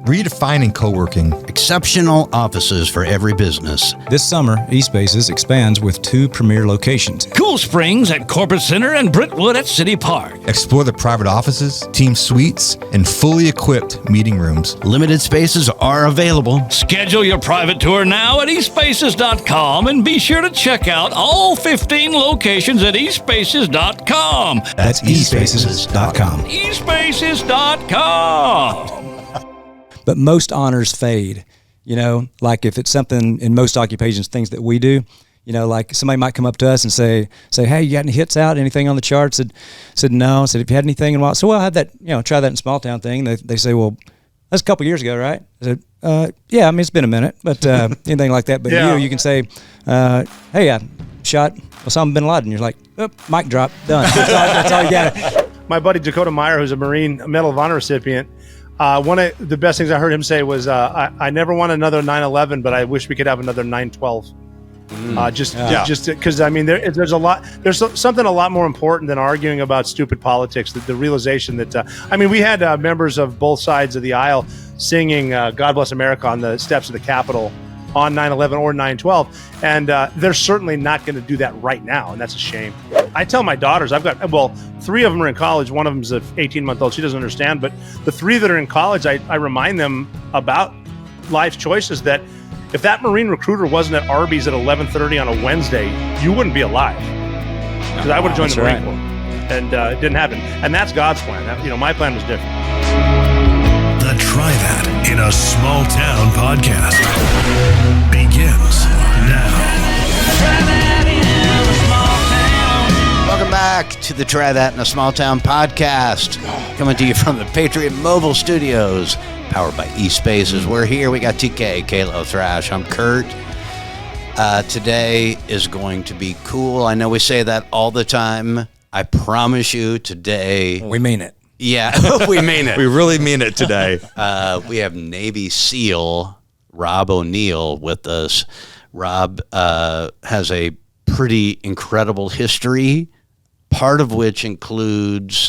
redefining co-working. Exceptional offices for every business. This summer, Espaces expands with 2 premier locations. Cool Springs at Corporate Center and Brentwood at City Park. Explore the private offices, team suites, and fully equipped meeting rooms. Limited spaces are available. Schedule your private tour now at espaces.com and be sure to check out all 15 locations at espaces.com. That's espaces.com. espaces.com. But most honors fade, like if it's something in most occupations, things that we do, like somebody might come up to us and say, hey, you got any hits out, anything on the charts? Said no. Said, have you had anything in a while? So, well, I had that, try that in small town thing. They say, well, that's a couple years ago, right? I said, yeah, it's been a minute, but anything like that. But you can say, hey, I shot Osama bin Laden. You're like, oh, mic drop, done. That's all you got. My buddy Dakota Meyer, who's a Marine Medal of Honor recipient, one of the best things I heard him say was, I never want another 9/11, but I wish we could have another 9/12. Just because there's something a lot more important than arguing about stupid politics. The realization that we had members of both sides of the aisle singing "God Bless America" on the steps of the Capitol on 9/11 or 9/12, and they're certainly not going to do that right now, and that's a shame. I tell my daughters, I've got 3 of them are in college. One of them's an 18-month-old. She doesn't understand, but the 3 that are in college, I remind them about life choices. That if that Marine recruiter wasn't at Arby's at 11:30 on a Wednesday, you wouldn't be alive. Because I would have joined the Marine Corps, and it didn't happen. And that's God's plan. My plan was different. The Try That in a Small Town podcast begins now. Welcome back to the Try That in a Small Town podcast. Coming to you from the Patriot Mobile Studios, powered by Espaces. We're here. We got TK, Kalo, Thrash. I'm Kurt. Today is going to be cool. I know we say that all the time. I promise you today. We mean it. Yeah, we mean it. We really mean it today. We have Navy SEAL Rob O'Neill with us. Rob has a pretty incredible history, part of which includes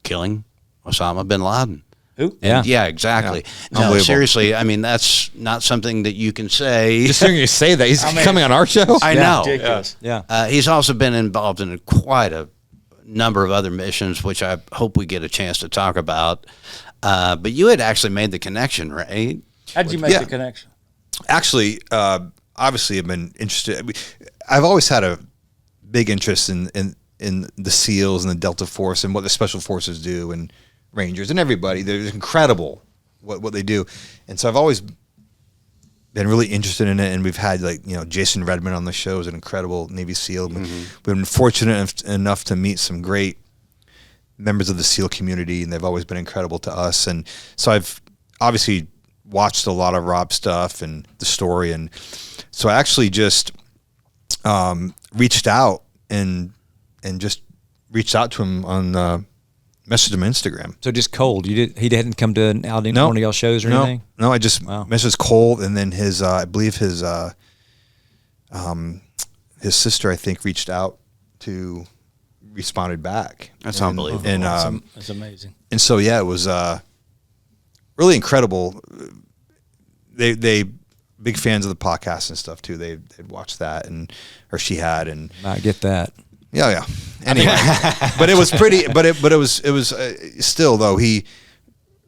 killing Osama bin Laden. Who? Yeah, exactly. Yeah. No, seriously, that's not something that you can say. Just hearing you say that, he's coming on our show? I know. Ridiculous. Yeah. He's also been involved in quite a number of other missions, which I hope we get a chance to talk about. But you had actually made the connection, right? How did you make the connection? Actually, obviously, I've been interested. I've always had a big interest in the SEALs and the Delta Force and what the Special Forces do, and Rangers and everybody. They're incredible what they do. And so I've always been really interested in it. And we've had Jason Redmond on the show, is an incredible Navy SEAL. Mm-hmm. We've been fortunate enough to meet some great members of the SEAL community, and they've always been incredible to us. And so I've obviously watched a lot of Rob's stuff and the story. And so I actually just reached out and just reached out to him on messaged him on Instagram. So just cold. He didn't come to an outing, one of y'all shows or anything? No, I just messaged cold, and then his I believe his sister, I think, reached out to responded back. That's unbelievable. And that's amazing. And so it was really incredible. They big fans of the podcast and stuff too. They'd watched that, or she had, and I get that. Yeah. Anyway, but it was pretty. But it was still though.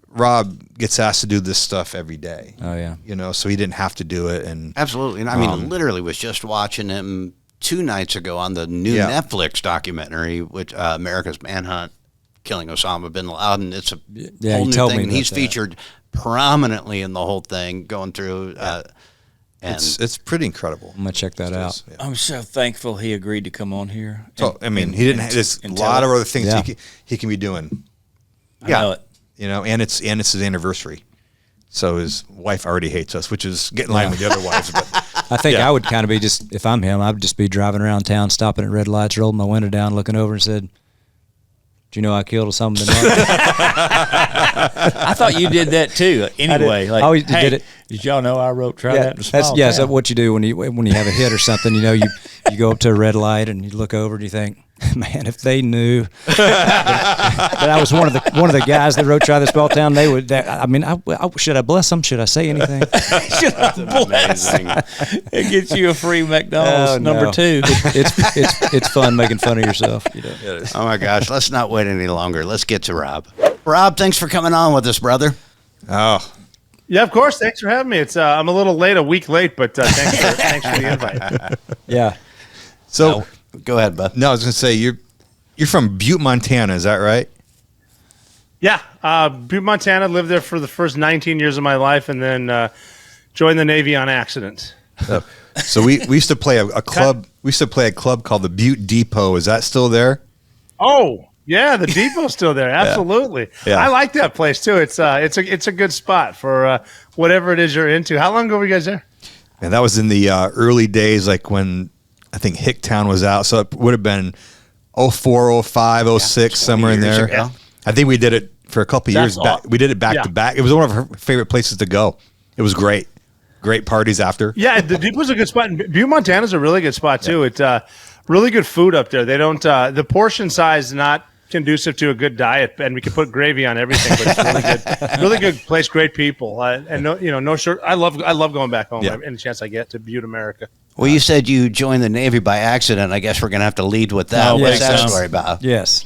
Rob gets asked to do this stuff every day. Oh yeah. So he didn't have to do it, and absolutely. And I mean, literally was just watching him 2 nights ago on the new Netflix documentary, which America's Manhunt, killing Osama bin Laden. It's a whole new thing, and he's featured prominently in the whole thing, going through. And it's pretty incredible. I'm gonna check that out. Yeah. I'm so thankful he agreed to come on here. So he didn't. There's a lot of other things he can be doing. I know it. And it's his anniversary, so his wife already hates us, which is getting in line with the other wives. But I think I would kind of be just, if I'm him, I'd just be driving around town, stopping at red lights, rolling my window down, looking over, and said, "Do you know I killed Osama bin Laden?" I thought you did that too. Anyway, did it. Did y'all know I wrote "Try That"? That's what you do when you have a hit or something. You go up to a red light and you look over and you think, Man, if they knew that I was one of the guys that wrote "Try This Small Town," they would. Should I bless them? Should I say anything? That's amazing. It gets you a free McDonald's number 2. It's fun making fun of yourself. Oh my gosh, let's not wait any longer. Let's get to Rob. Rob, thanks for coming on with us, brother. Oh. Yeah, of course. Thanks for having me. It's I'm a little late, a week late, but thanks for the invite. Yeah. So go ahead, bud. No, I was going to say you're from Butte, Montana. Is that right? Yeah, Butte, Montana. Lived there for the first 19 years of my life, and then joined the Navy on accident. So we used to play a club. We used to play a club called the Butte Depot. Is that still there? Oh. Yeah, the depot's still there. Absolutely. Yeah. I like that place too. It's a good spot for whatever it is you're into. How long ago were you guys there? And that was in the early days, like when I think Hicktown was out. So it would have been 04, 05, 06, somewhere in there. Ago. I think we did it for a couple of years. We did it back to back. It was one of our favorite places to go. It was great. Great parties after. Yeah, the depot's a good spot. And Butte, Montana's a really good spot too. It's really good food up there. They don't the portion size is not conducive to a good diet, and we can put gravy on everything. But it's really good place, great people, and no short. I love going back home any chance I get to Butte, America. Well, you said you joined the Navy by accident. I guess we're going to have to lead with that. What's that story about? Yes.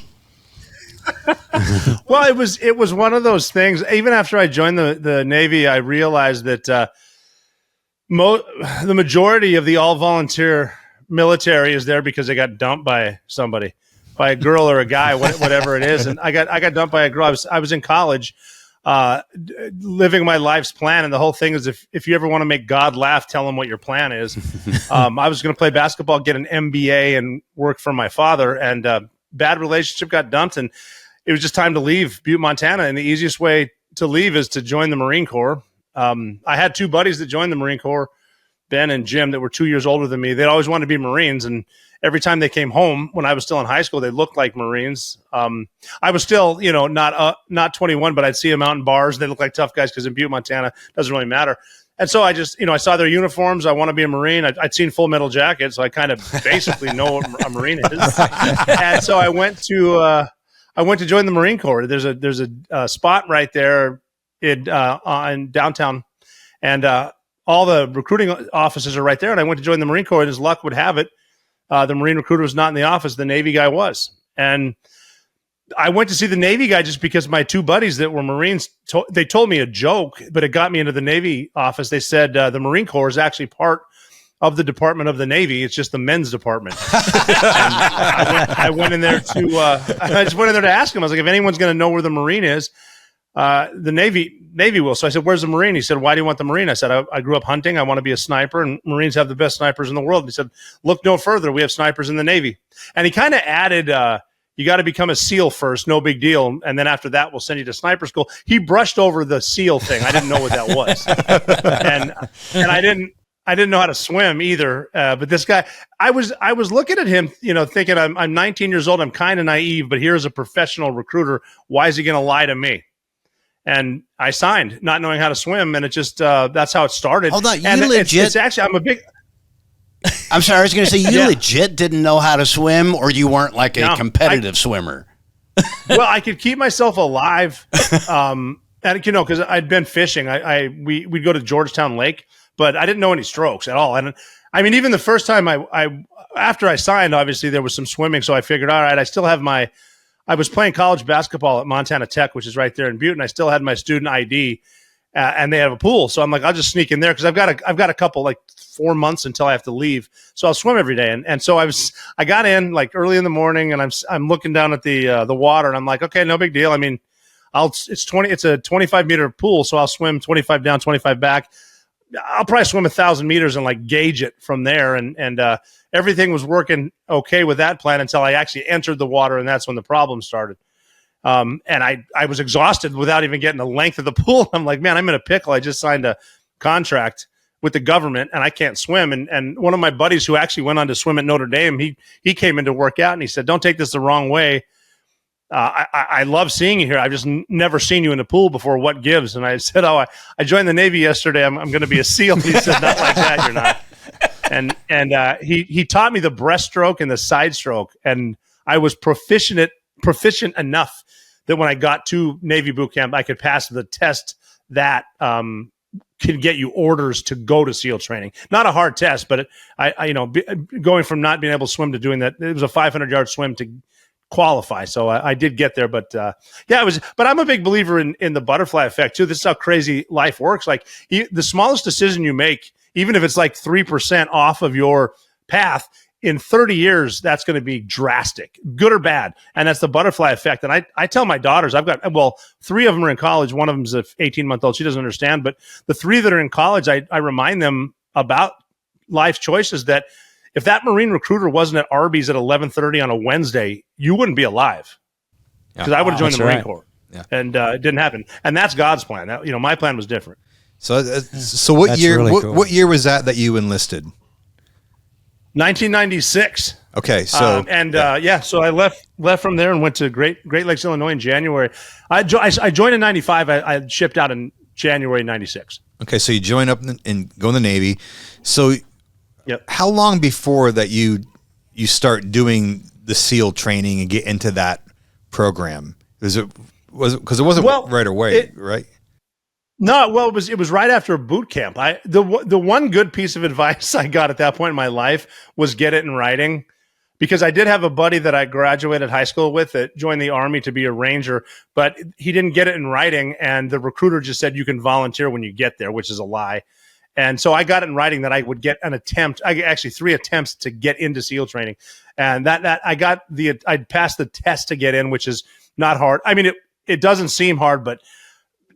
Well, it was one of those things. Even after I joined the Navy, I realized that the majority of the all volunteer military is there because they got dumped by somebody. By a girl or a guy, whatever it is, and I got dumped by a girl. I was in college, living my life's plan, and the whole thing is if you ever want to make God laugh, tell him what your plan is. I was going to play basketball, get an MBA, and work for my father. And bad relationship, got dumped, and it was just time to leave Butte, Montana. And the easiest way to leave is to join the Marine Corps. I had 2 buddies that joined the Marine Corps, Ben and Jim, that were 2 years older than me. They'd always wanted to be Marines, and every time they came home when I was still in high school, they looked like Marines. I was still, not 21, but I'd see them out in bars. They look like tough guys because in Butte, Montana, it doesn't really matter. And so I just, I saw their uniforms. I want to be a Marine. I'd seen Full Metal Jacket, so I kind of basically know what a Marine is. And so I went to join the Marine Corps. There's a spot right there in downtown, and all the recruiting offices are right there. And I went to join the Marine Corps, and as luck would have it, the Marine recruiter was not in the office. The Navy guy was. And I went to see the Navy guy just because my 2 buddies that were Marines, they told me a joke, but it got me into the Navy office. They said the Marine Corps is actually part of the Department of the Navy. It's just the men's department. I went in there I just went in there to ask him. I was like, if anyone's going to know where the Marine is, the Navy will. So I said, where's the Marine? He said, why do you want the Marine? I said, I grew up hunting. I want to be a sniper, and Marines have the best snipers in the world. And he said, look no further. We have snipers in the Navy. And he kind of added, you got to become a SEAL first. No big deal. And then after that, we'll send you to sniper school. He brushed over the SEAL thing. I didn't know what that was. and I didn't know how to swim either. But this guy, I was looking at him, thinking I'm 19 years old. I'm kind of naive, but here's a professional recruiter. Why is he going to lie to me? And I signed, not knowing how to swim, and it just that's how it started. Hold on, it's actually I'm sorry, I was going to say you legit didn't know how to swim, or you weren't like a competitive swimmer. Well, I could keep myself alive, and because I'd been fishing. We'd go to Georgetown Lake, but I didn't know any strokes at all. And I mean, even the first time after I signed, obviously there was some swimming, so I figured, all right, I still have I was playing college basketball at Montana Tech, which is right there in Butte, and I still had my student ID, and they have a pool. So I'm like, I'll just sneak in there because I've got a couple, like 4 months until I have to leave. So I'll swim every day. And so I got in like early in the morning, and I'm looking down at the water, and I'm like, okay, no big deal. I mean, it's a 25 meter pool, so I'll swim 25 down, 25 back. I'll probably swim 1,000 meters and like gauge it from there. And everything was working okay with that plan until I actually entered the water, and that's when the problem started. And I was exhausted without even getting the length of the pool. I'm like, man, I'm in a pickle. I just signed a contract with the government, and I can't swim. And one of my buddies who actually went on to swim at Notre Dame, he came in to work out, and he said, don't take this the wrong way. I love seeing you here. I've just never seen you in the pool before. What gives? And I said, I joined the Navy yesterday. I'm going to be a SEAL. He said, not like that. You're not. And he taught me the breaststroke and the side stroke. And I was proficient enough that when I got to Navy boot camp, I could pass the test that can get you orders to go to SEAL training. Not a hard test, but going from not being able to swim to doing that, it was a 500-yard swim to qualify. So I did get there, but it was. But I'm a big believer in the butterfly effect too. This is how crazy life works. Like the smallest decision you make, even if it's like 3% off of your path, in 30 years, that's going to be drastic, good or bad. And that's the butterfly effect. And I tell my daughters, I've got, 3 of them are in college. One of them's an 18-month-old. She doesn't understand. But the 3 that are in college, I remind them about life choices, that if that Marine recruiter wasn't at Arby's at 11:30 on a Wednesday, you wouldn't be alive, because I would have joined the Marine Corps. Yeah. And it didn't happen. And that's God's plan. My plan was different. So what year? Really cool. What year was that you enlisted? 1996. Okay, so so I left from there and went to Great Lakes, Illinois in January. I joined in 95. I shipped out in January 96. Okay, so you join up and go in the Navy. So, how long before that you start doing the SEAL training and get into that program? Because it wasn't right away, right? No, it was right after boot camp. The one good piece of advice I got at that point in my life was get it in writing, because I did have a buddy that I graduated high school with that joined the Army to be a Ranger, but he didn't get it in writing, and the recruiter just said you can volunteer when you get there, which is a lie. And so I got it in writing that I would get an attempt. Actually 3 attempts to get into SEAL training, and that I'd passed the test to get in, which is not hard. I mean, it doesn't seem hard, but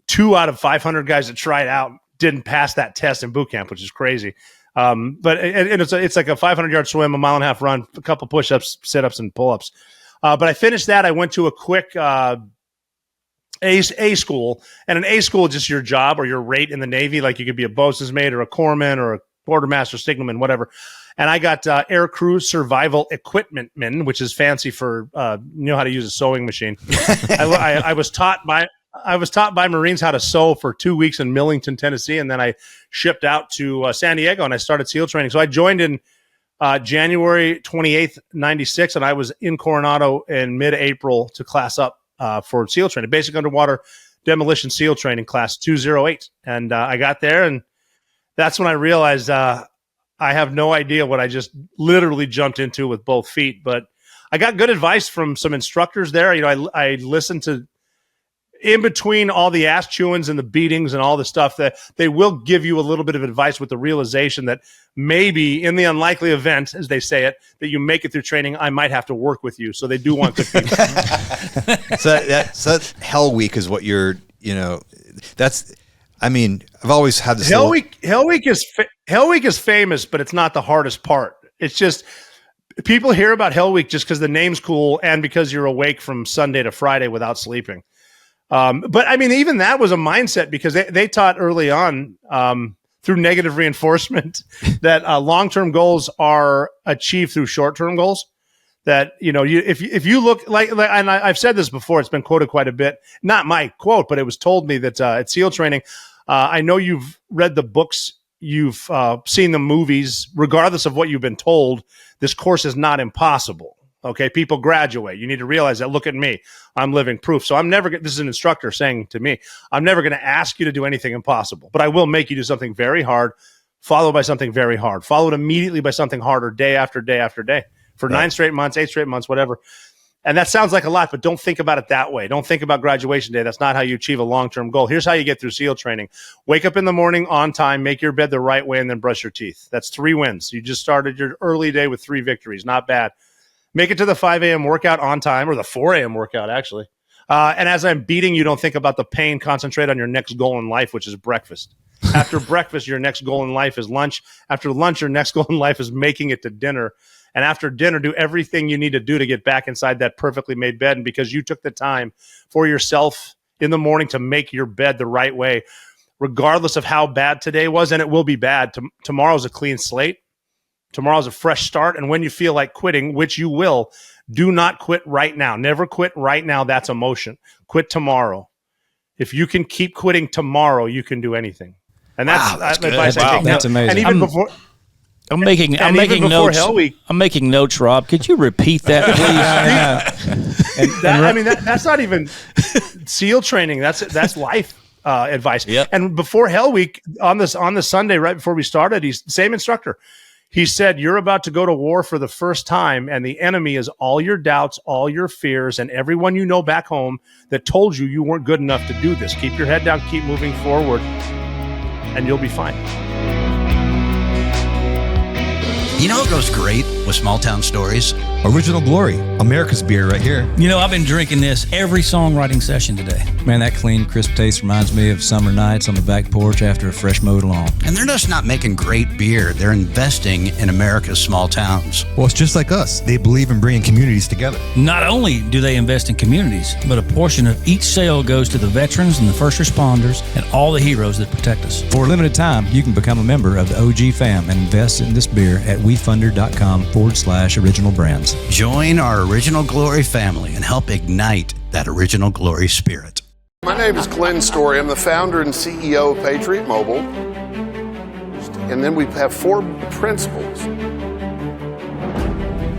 2 out of 500 guys that tried out didn't pass that test in boot camp, which is crazy. But it's like a 500-yard swim, a 1.5 mile run, a couple push-ups, sit-ups, and pull-ups. But I finished that. I went to a quick A school, and an A school is just your job or your rate in the Navy. Like you could be a bosun's mate or a corpsman or a quartermaster, signalman, whatever. And I got air crew survival equipmentman, which is fancy for how to use a sewing machine. I was taught by Marines how to sew for 2 weeks in Millington, Tennessee, and then I shipped out to San Diego and I started SEAL training. So I joined in January 28th, 96, and I was in Coronado in mid-April to class up for SEAL training, basic underwater demolition SEAL training, class 208. And I got there, and that's when I realized I have no idea what I just literally jumped into with both feet. But I got good advice from some instructors there. I listened to, in between all the ass chewings and the beatings and all the stuff, that they will give you a little bit of advice with the realization that maybe in the unlikely event, as they say it, that you make it through training, I might have to work with you. So they do want good people. so Hell Week is what you're, I've always had this. Hell Week is famous, but it's not the hardest part. It's just people hear about Hell Week just because the name's cool and because you're awake from Sunday to Friday without sleeping. But I mean, even that was a mindset, because they taught early on through negative reinforcement that long-term goals are achieved through short-term goals. That, if you look like, and I've said this before, it's been quoted quite a bit, not my quote, but it was told me that at SEAL training, I know you've read the books, you've seen the movies, regardless of what you've been told, this course is not impossible. Okay, people graduate. You need to realize that. Look at me. I'm living proof. So this is an instructor saying to me, I'm never going to ask you to do anything impossible, but I will make you do something very hard, followed by something very hard, followed immediately by something harder, day after day after day, for 9 straight months, 8 straight months, whatever. And that sounds like a lot, but don't think about it that way. Don't think about graduation day. That's not how you achieve a long-term goal. Here's how you get through SEAL training. Wake up in the morning on time, make your bed the right way, and then brush your teeth. That's 3 wins. You just started your early day with 3 victories. Not bad. Make it to the 5 a.m. workout on time, or the 4 a.m. workout, actually. And as I'm beating you, don't think about the pain. Concentrate on your next goal in life, which is breakfast. After breakfast, your next goal in life is lunch. After lunch, your next goal in life is making it to dinner. And after dinner, do everything you need to do to get back inside that perfectly made bed. And because you took the time for yourself in the morning to make your bed the right way, regardless of how bad today was, and it will be bad, tomorrow's a clean slate. Tomorrow's a fresh start. And when you feel like quitting, which you will, do not quit right now. Never quit right now. That's emotion. Quit tomorrow. If you can keep quitting tomorrow, you can do anything. And that's advice I take. That's amazing. And even before, I'm making notes. Hell Week, I'm making notes, Rob. Could you repeat that, please? That's not even SEAL training. That's life advice. Yep. And before Hell Week, on the Sunday right before we started, he's same instructor. He said, "You're about to go to war for the first time, and the enemy is all your doubts, all your fears, and everyone you know back home that told you weren't good enough to do this. Keep your head down, keep moving forward, and you'll be fine." You know what goes great with small town stories? Original Glory, America's beer right here. You know, I've been drinking this every songwriting session today. Man, that clean, crisp taste reminds me of summer nights on the back porch after a fresh mowed lawn. And they're just not making great beer. They're investing in America's small towns. Well, it's just like us. They believe in bringing communities together. Not only do they invest in communities, but a portion of each sale goes to the veterans and the first responders and all the heroes that protect us. For a limited time, you can become a member of the OG fam and invest in this beer at wefunder.com/original brands. Join our Original Glory family and help ignite that Original Glory spirit. My name is Glenn Story. I'm the founder and CEO of Patriot Mobile. And then we have 4 principles.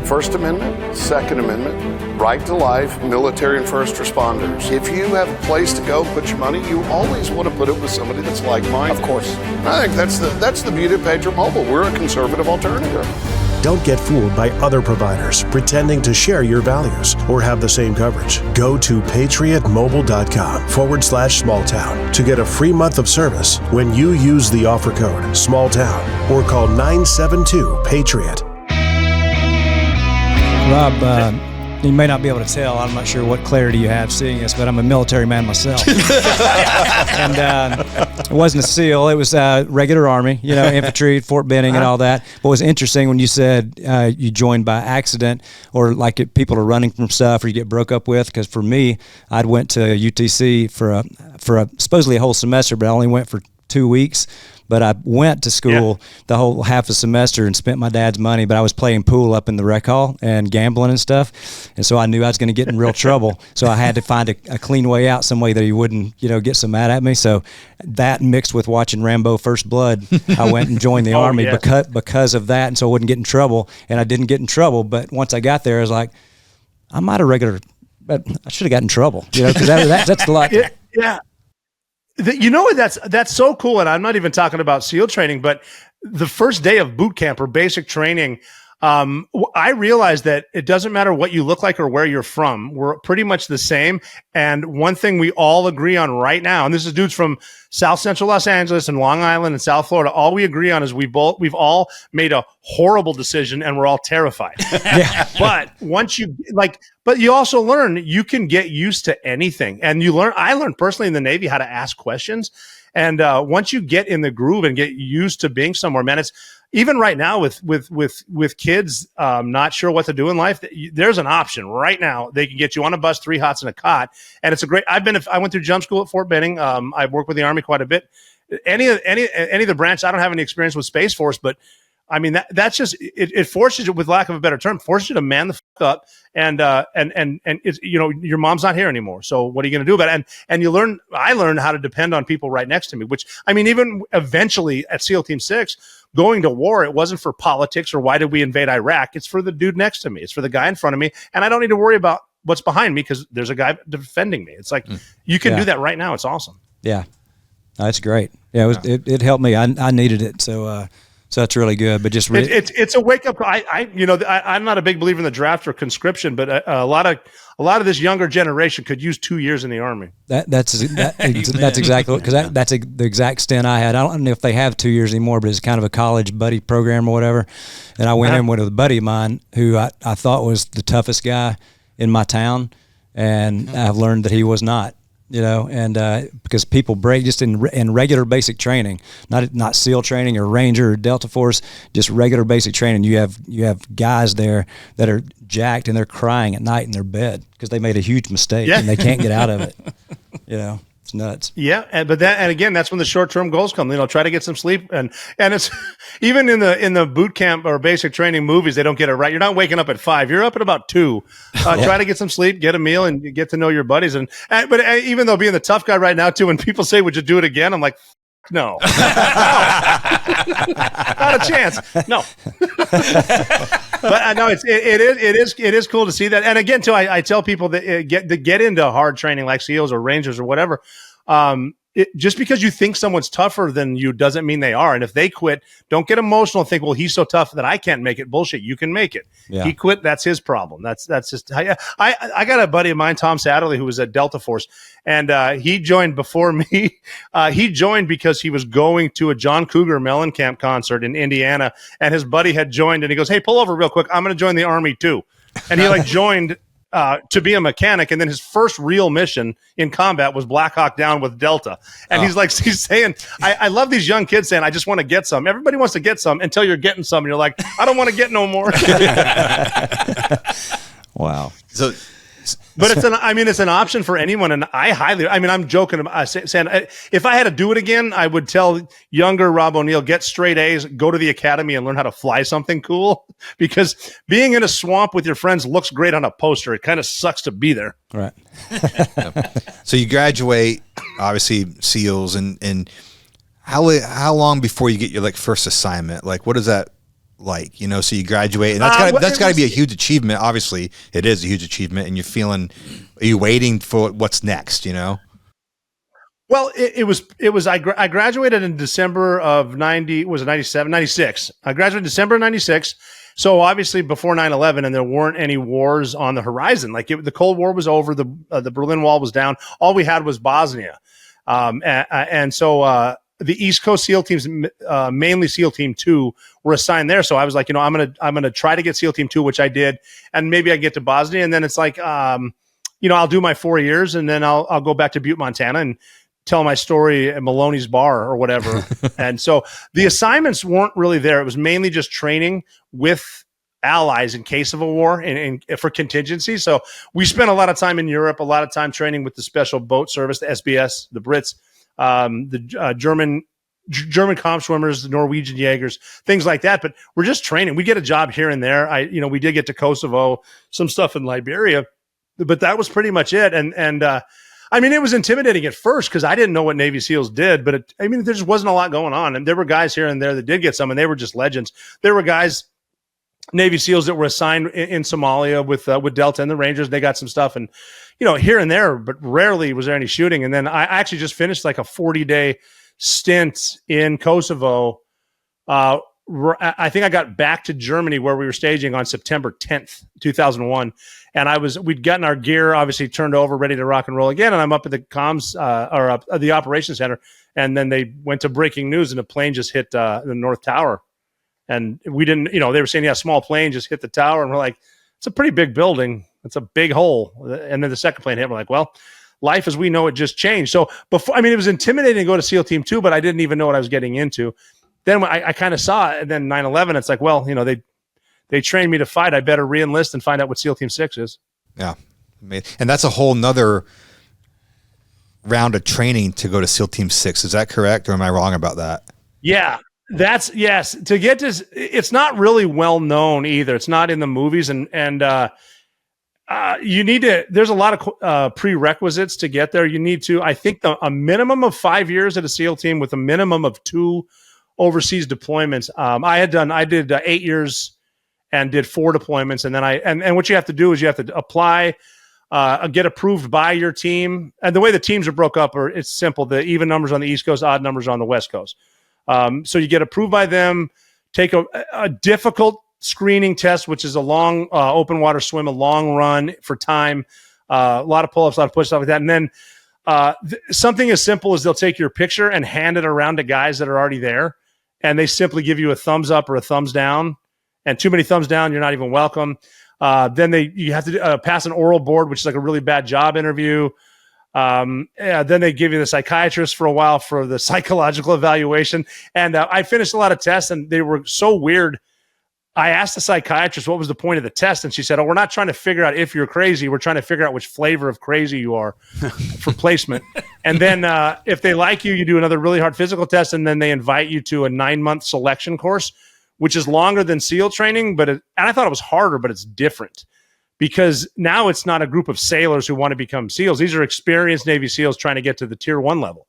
First Amendment, Second Amendment, right to life, military and first responders. If you have a place to go, put your money, you always want to put it with somebody that's like-minded. Of course. I think that's the beauty of Patriot Mobile. We're a conservative alternative. Don't get fooled by other providers pretending to share your values or have the same coverage. Go to patriotmobile.com/smalltown to get a free month of service when you use the offer code SMALLTOWN or call 972-PATRIOT. Rob, you may not be able to tell. I'm not sure what clarity you have seeing this, but I'm a military man myself. And it wasn't a SEAL. It was regular Army, infantry, Fort Benning and all that. But it was interesting when you said you joined by accident or like people are running from stuff or you get broke up with. Because for me, I'd went to UTC for a supposedly a whole semester, but I only went for 2 weeks. But I went to school the whole half a semester and spent my dad's money, but I was playing pool up in the rec hall and gambling and stuff. And so I knew I was going to get in real trouble. So I had to find a clean way out, some way that he wouldn't, get so mad at me. So that mixed with watching Rambo First Blood, I went and joined the Army because of that. And so I wouldn't get in trouble. And I didn't get in trouble. But once I got there, I was like, I'm not a regular, but I should have gotten in trouble, because that's a lot. Yeah. That's so cool, and I'm not even talking about SEAL training, but the first day of boot camp or basic training, I realized that it doesn't matter what you look like or where you're from. We're pretty much the same. And one thing we all agree on right now, and this is dudes from South Central Los Angeles and Long Island and South Florida, all we agree on is we've all made a horrible decision and we're all terrified. But once but you also learn you can get used to anything. And I learned personally in the Navy how to ask questions. And once you get in the groove and get used to being somewhere, man, it's even right now with kids not sure what to do in life. There's an option right now. They can get you on a bus, 3 hots and a cot, and it's a great. I went through jump school at Fort Benning. I've worked with the Army quite a bit. Any of the branch, I don't have any experience with Space Force, but I mean that's just it forces you, with lack of a better term, forces you to man the fuck up and it's, your mom's not here anymore. So what are you going to do about it? And you learn. I learned how to depend on people right next to me. Which I mean, even eventually at SEAL Team 6, going to war, it wasn't for politics or why did we invade Iraq. It's for the dude next to me. It's for the guy in front of me, and I don't need to worry about what's behind me because there's a guy defending me. It's like you can do that right now. It's awesome. Yeah, that's great. Yeah, it helped me. I needed it. So that's really good. But just it's a wake up. I'm not a big believer in the draft or conscription, but a lot of this younger generation could use 2 years in the Army. That's exactly because that's the exact stint I had. I don't know if they have 2 years anymore, but it's kind of a college buddy program or whatever. And I went in with a buddy of mine who I thought was the toughest guy in my town, and I've learned that he was not. And because people break just in regular basic training, not SEAL training or Ranger or Delta Force, just regular basic training. You have guys there that are jacked and they're crying at night in their bed because they made a huge mistake and they can't get out of it. It's nuts. Yeah, and again, that's when the short-term goals come. Try to get some sleep, and it's even in the boot camp or basic training movies, they don't get it right. You're not waking up at 5; you're up at about 2. Try to get some sleep, get a meal, and you get to know your buddies. But even though being the tough guy right now too, when people say, "Would you do it again?" I'm like, no. Not a chance. No. But I know it is cool to see that. And again, too, I tell people that get into hard training like SEALs or Rangers or whatever. Just because you think someone's tougher than you doesn't mean they are. And if they quit, don't get emotional and think, well, he's so tough that I can't make it. Bullshit. You can make it. Yeah. He quit. That's his problem. That's just, I got a buddy of mine, Tom Satterley, who was at Delta Force, and he joined before me. He joined because he was going to a John Cougar Mellencamp concert in Indiana, and his buddy had joined, and he goes, hey, pull over real quick. I'm going to join the Army too. And he joined to be a mechanic, and then his first real mission in combat was Black Hawk Down with Delta. And he's saying, I love these young kids saying, I just want to get some. Everybody wants to get some until you're getting some, and you're like, I don't want to get no more. Wow. So, but it's an option for anyone, and I'm joking about saying if I had to do it again, I would tell younger Rob O'Neill, get straight A's, go to the academy and learn how to fly something cool, because being in a swamp with your friends looks great on a poster. It kind of sucks to be there. Right. So you graduate, obviously SEALs, and how long before you get your first assignment? What is that like? So you graduate, and that's got to be a huge achievement. Obviously it is a huge achievement, and are you waiting for what's next? Well, it was I graduated in December of 96. I graduated in December of 96. So obviously before 9/11, and there weren't any wars on the horizon. The Cold War was over, the Berlin Wall was down. All we had was Bosnia. And so the East Coast SEAL teams, mainly SEAL Team 2, were assigned there. So I was like, I'm gonna try to get SEAL Team 2, which I did, and maybe I get to Bosnia, and then it's I'll do my 4 years, and then I'll go back to Butte, Montana, and tell my story at Maloney's bar or whatever. And so the assignments weren't really there. It was mainly just training with allies in case of a war and for contingency. So we spent a lot of time in Europe, a lot of time training with the Special Boat Service, the SBS, the Brits, the German comp swimmers, the Norwegian Jaegers, things like that. But we're just training. We get a job here and there. We did get to Kosovo, some stuff in Liberia, but that was pretty much it. And it was intimidating at first because I didn't know what Navy SEALs did, but there just wasn't a lot going on. And there were guys here and there that did get some, and they were just legends. There were guys, Navy SEALs, that were assigned in Somalia with Delta and the Rangers. They got some stuff, and here and there, but rarely was there any shooting. And then I actually just finished a 40-day stint in Kosovo. I think I got back to Germany where we were staging on September 10th, 2001. And we'd gotten our gear obviously turned over, ready to rock and roll again. And I'm up at the comms or up at the operations center. And then they went to breaking news, and a plane just hit the North Tower. And we didn't, they were saying, small plane just hit the tower. And we're like, it's a pretty big building. It's a big hole. And then the second plane hit. We're like, well, life as we know it just changed. So before, it was intimidating to go to SEAL Team 2, but I didn't even know what I was getting into. Then I kind of saw it, and then 9/11, it's like, well, they trained me to fight. I better re-enlist and find out what SEAL Team 6 is. Yeah. And that's a whole nother round of training to go to SEAL Team 6. Is that correct, or am I wrong about that? Yeah, yes. To get to, it's not really well known either. It's not in the movies, and you need to, there's a lot of prerequisites to get there. You need to, I think, a minimum of 5 years at a SEAL team with a minimum of 2 overseas deployments. I did 8 years and did 4 deployments. And then and what you have to do is you have to apply, get approved by your team. And the way the teams are broke up it's simple. The even numbers on the East Coast, odd numbers on the West Coast. So you get approved by them, take a difficult screening test, which is a long open water swim, a long run for time, a lot of pull-ups, a lot of push-ups, stuff like that. And then something as simple as they'll take your picture and hand it around to guys that are already there. And they simply give you a thumbs up or a thumbs down. And too many thumbs down, you're not even welcome. Then you have to pass an oral board, which is like a really bad job interview. Then they give you the psychiatrist for a while for the psychological evaluation. And I finished a lot of tests, and they were so weird. I asked the psychiatrist what was the point of the test, and she said, we're not trying to figure out if you're crazy. We're trying to figure out which flavor of crazy you are for placement. And then if they like you, you do another really hard physical test, and then they invite you to a 9-month selection course, which is longer than SEAL training. And I thought it was harder, but it's different because now it's not a group of sailors who want to become SEALs. These are experienced Navy SEALs trying to get to the Tier 1 level.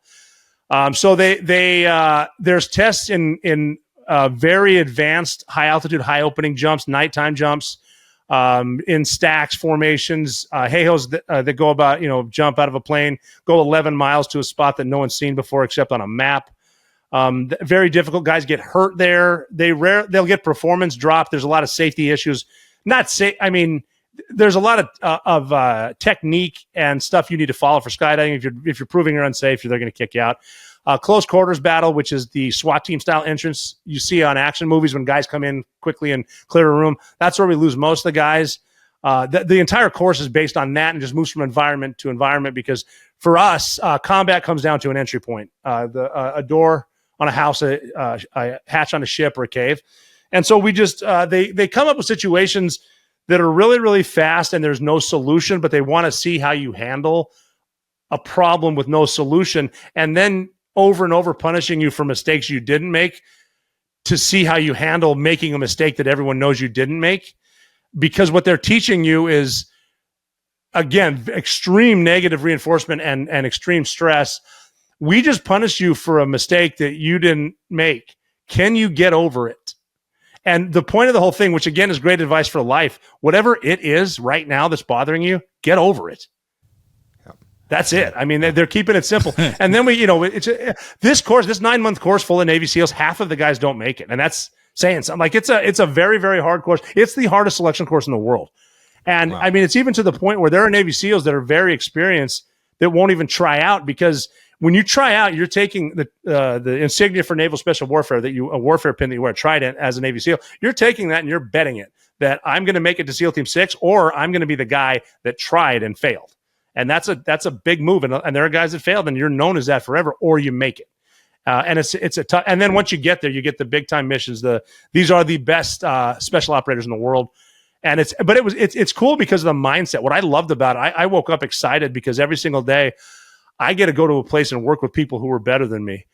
So there's tests in very advanced high altitude, high opening jumps, nighttime jumps, in stacks, formations, hay-hos that go about, jump out of a plane, go 11 miles to a spot that no one's seen before except on a map. Very difficult. Guys get hurt there. They'll get performance drop. There's a lot of safety issues. There's a lot of technique and stuff you need to follow for skydiving. If you're proving you're unsafe, they're going to kick you out. Close quarters battle, which is the SWAT team style entrance you see on action movies when guys come in quickly and clear a room. That's where we lose most of the guys. The entire course is based on that and just moves from environment to environment, because for us, combat comes down to an entry point, a door on a house, a hatch on a ship, or a cave. And so we just they come up with situations that are really, really fast and there's no solution, but they want to see how you handle a problem with no solution, and then over and over punishing you for mistakes you didn't make to see how you handle making a mistake that everyone knows you didn't make. Because what they're teaching you is, again, extreme negative reinforcement and extreme stress. We just punish you for a mistake that you didn't make. Can you get over it? And the point of the whole thing, which again is great advice for life, whatever it is right now that's bothering you, get over it. That's it. I mean, they're keeping it simple. And then this 9-month course full of Navy SEALs, half of the guys don't make it. And that's saying something. Like, it's a very, very hard course. It's the hardest selection course in the world. And wow. I mean, it's even to the point where there are Navy SEALs that are very experienced that won't even try out, because when you try out, you're taking the insignia for naval special warfare, a warfare pin that you wear, Trident, as a Navy SEAL. You're taking that and you're betting it that I'm going to make it to SEAL Team 6, or I'm going to be the guy that tried and failed. And that's a big move. And there are guys that failed, and you're known as that forever, or you make it. And it's a tough. And then once you get there, you get the big time missions. These are the best special operators in the world. And it's cool because of the mindset. What I loved about it, I woke up excited because every single day I get to go to a place and work with people who were better than me.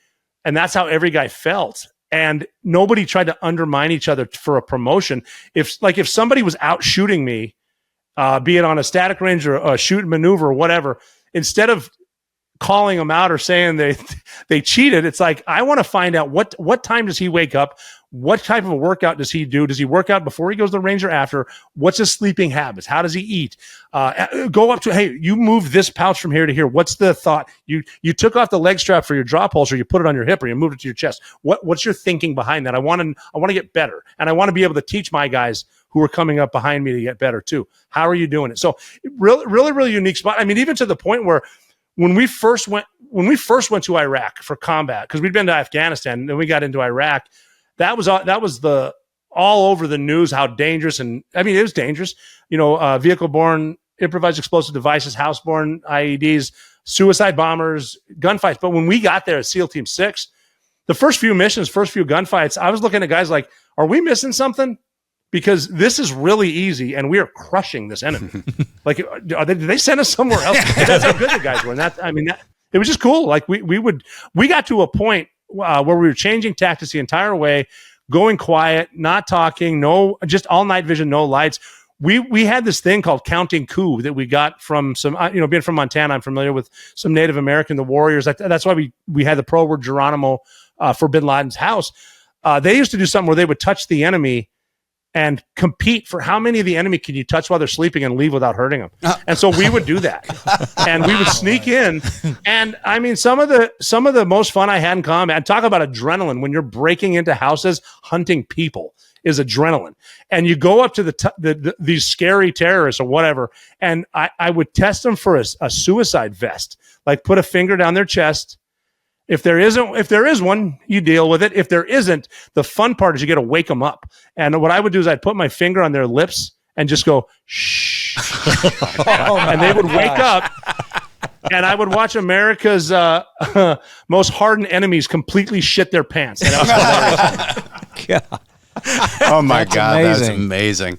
And that's how every guy felt. And nobody tried to undermine each other for a promotion. If somebody was out shooting me, be it on a static range or a shoot maneuver or whatever, instead of calling them out or saying they cheated, it's like, I want to find out what time does he wake up? What type of a workout does he do? Does he work out before he goes to the range or after? What's his sleeping habits? How does he eat? Go up to, hey, you move this pouch from here to here. What's the thought? You took off the leg strap for your drop holster, you put it on your hip, or you moved it to your chest. What's your thinking behind that? I want to get better, and I want to be able to teach my guys who are coming up behind me to get better too. How are you doing it? So really, really, really unique spot. I mean, even to the point where when we first went to Iraq for combat, because we'd been to Afghanistan and then we got into Iraq, that was the all over the news how dangerous, and I mean, it was dangerous. Vehicle-borne improvised explosive devices, house-borne IEDs, suicide bombers, gunfights. But when we got there at SEAL Team 6, the first few missions, first few gunfights, I was looking at guys like, are we missing something? Because this is really easy, and we are crushing this enemy. Like, did they send us somewhere else? That's how good the guys were. And it was just cool. Like we got to a point where we were changing tactics the entire way, going quiet, not talking, just all night vision, no lights. We had this thing called counting coup that we got from some, being from Montana, I'm familiar with some Native American, the warriors. That's why we had the pro word Geronimo for Bin Laden's house. They used to do something where they would touch the enemy and compete for how many of the enemy can you touch while they're sleeping and leave without hurting them. And so we would do that, and we would sneak in. And I mean, some of the most fun I had in combat, talk about adrenaline, when you're breaking into houses, hunting people is adrenaline. And you go up to these scary terrorists or whatever, and I would test them for a suicide vest, like put a finger down their chest. If there is one, you deal with it. If there isn't, the fun part is you got to wake them up. And what I would do is I'd put my finger on their lips and just go, shh. And they would wake up, and I would watch America's most hardened enemies completely shit their pants. And that was hilarious. Oh my God, that's amazing.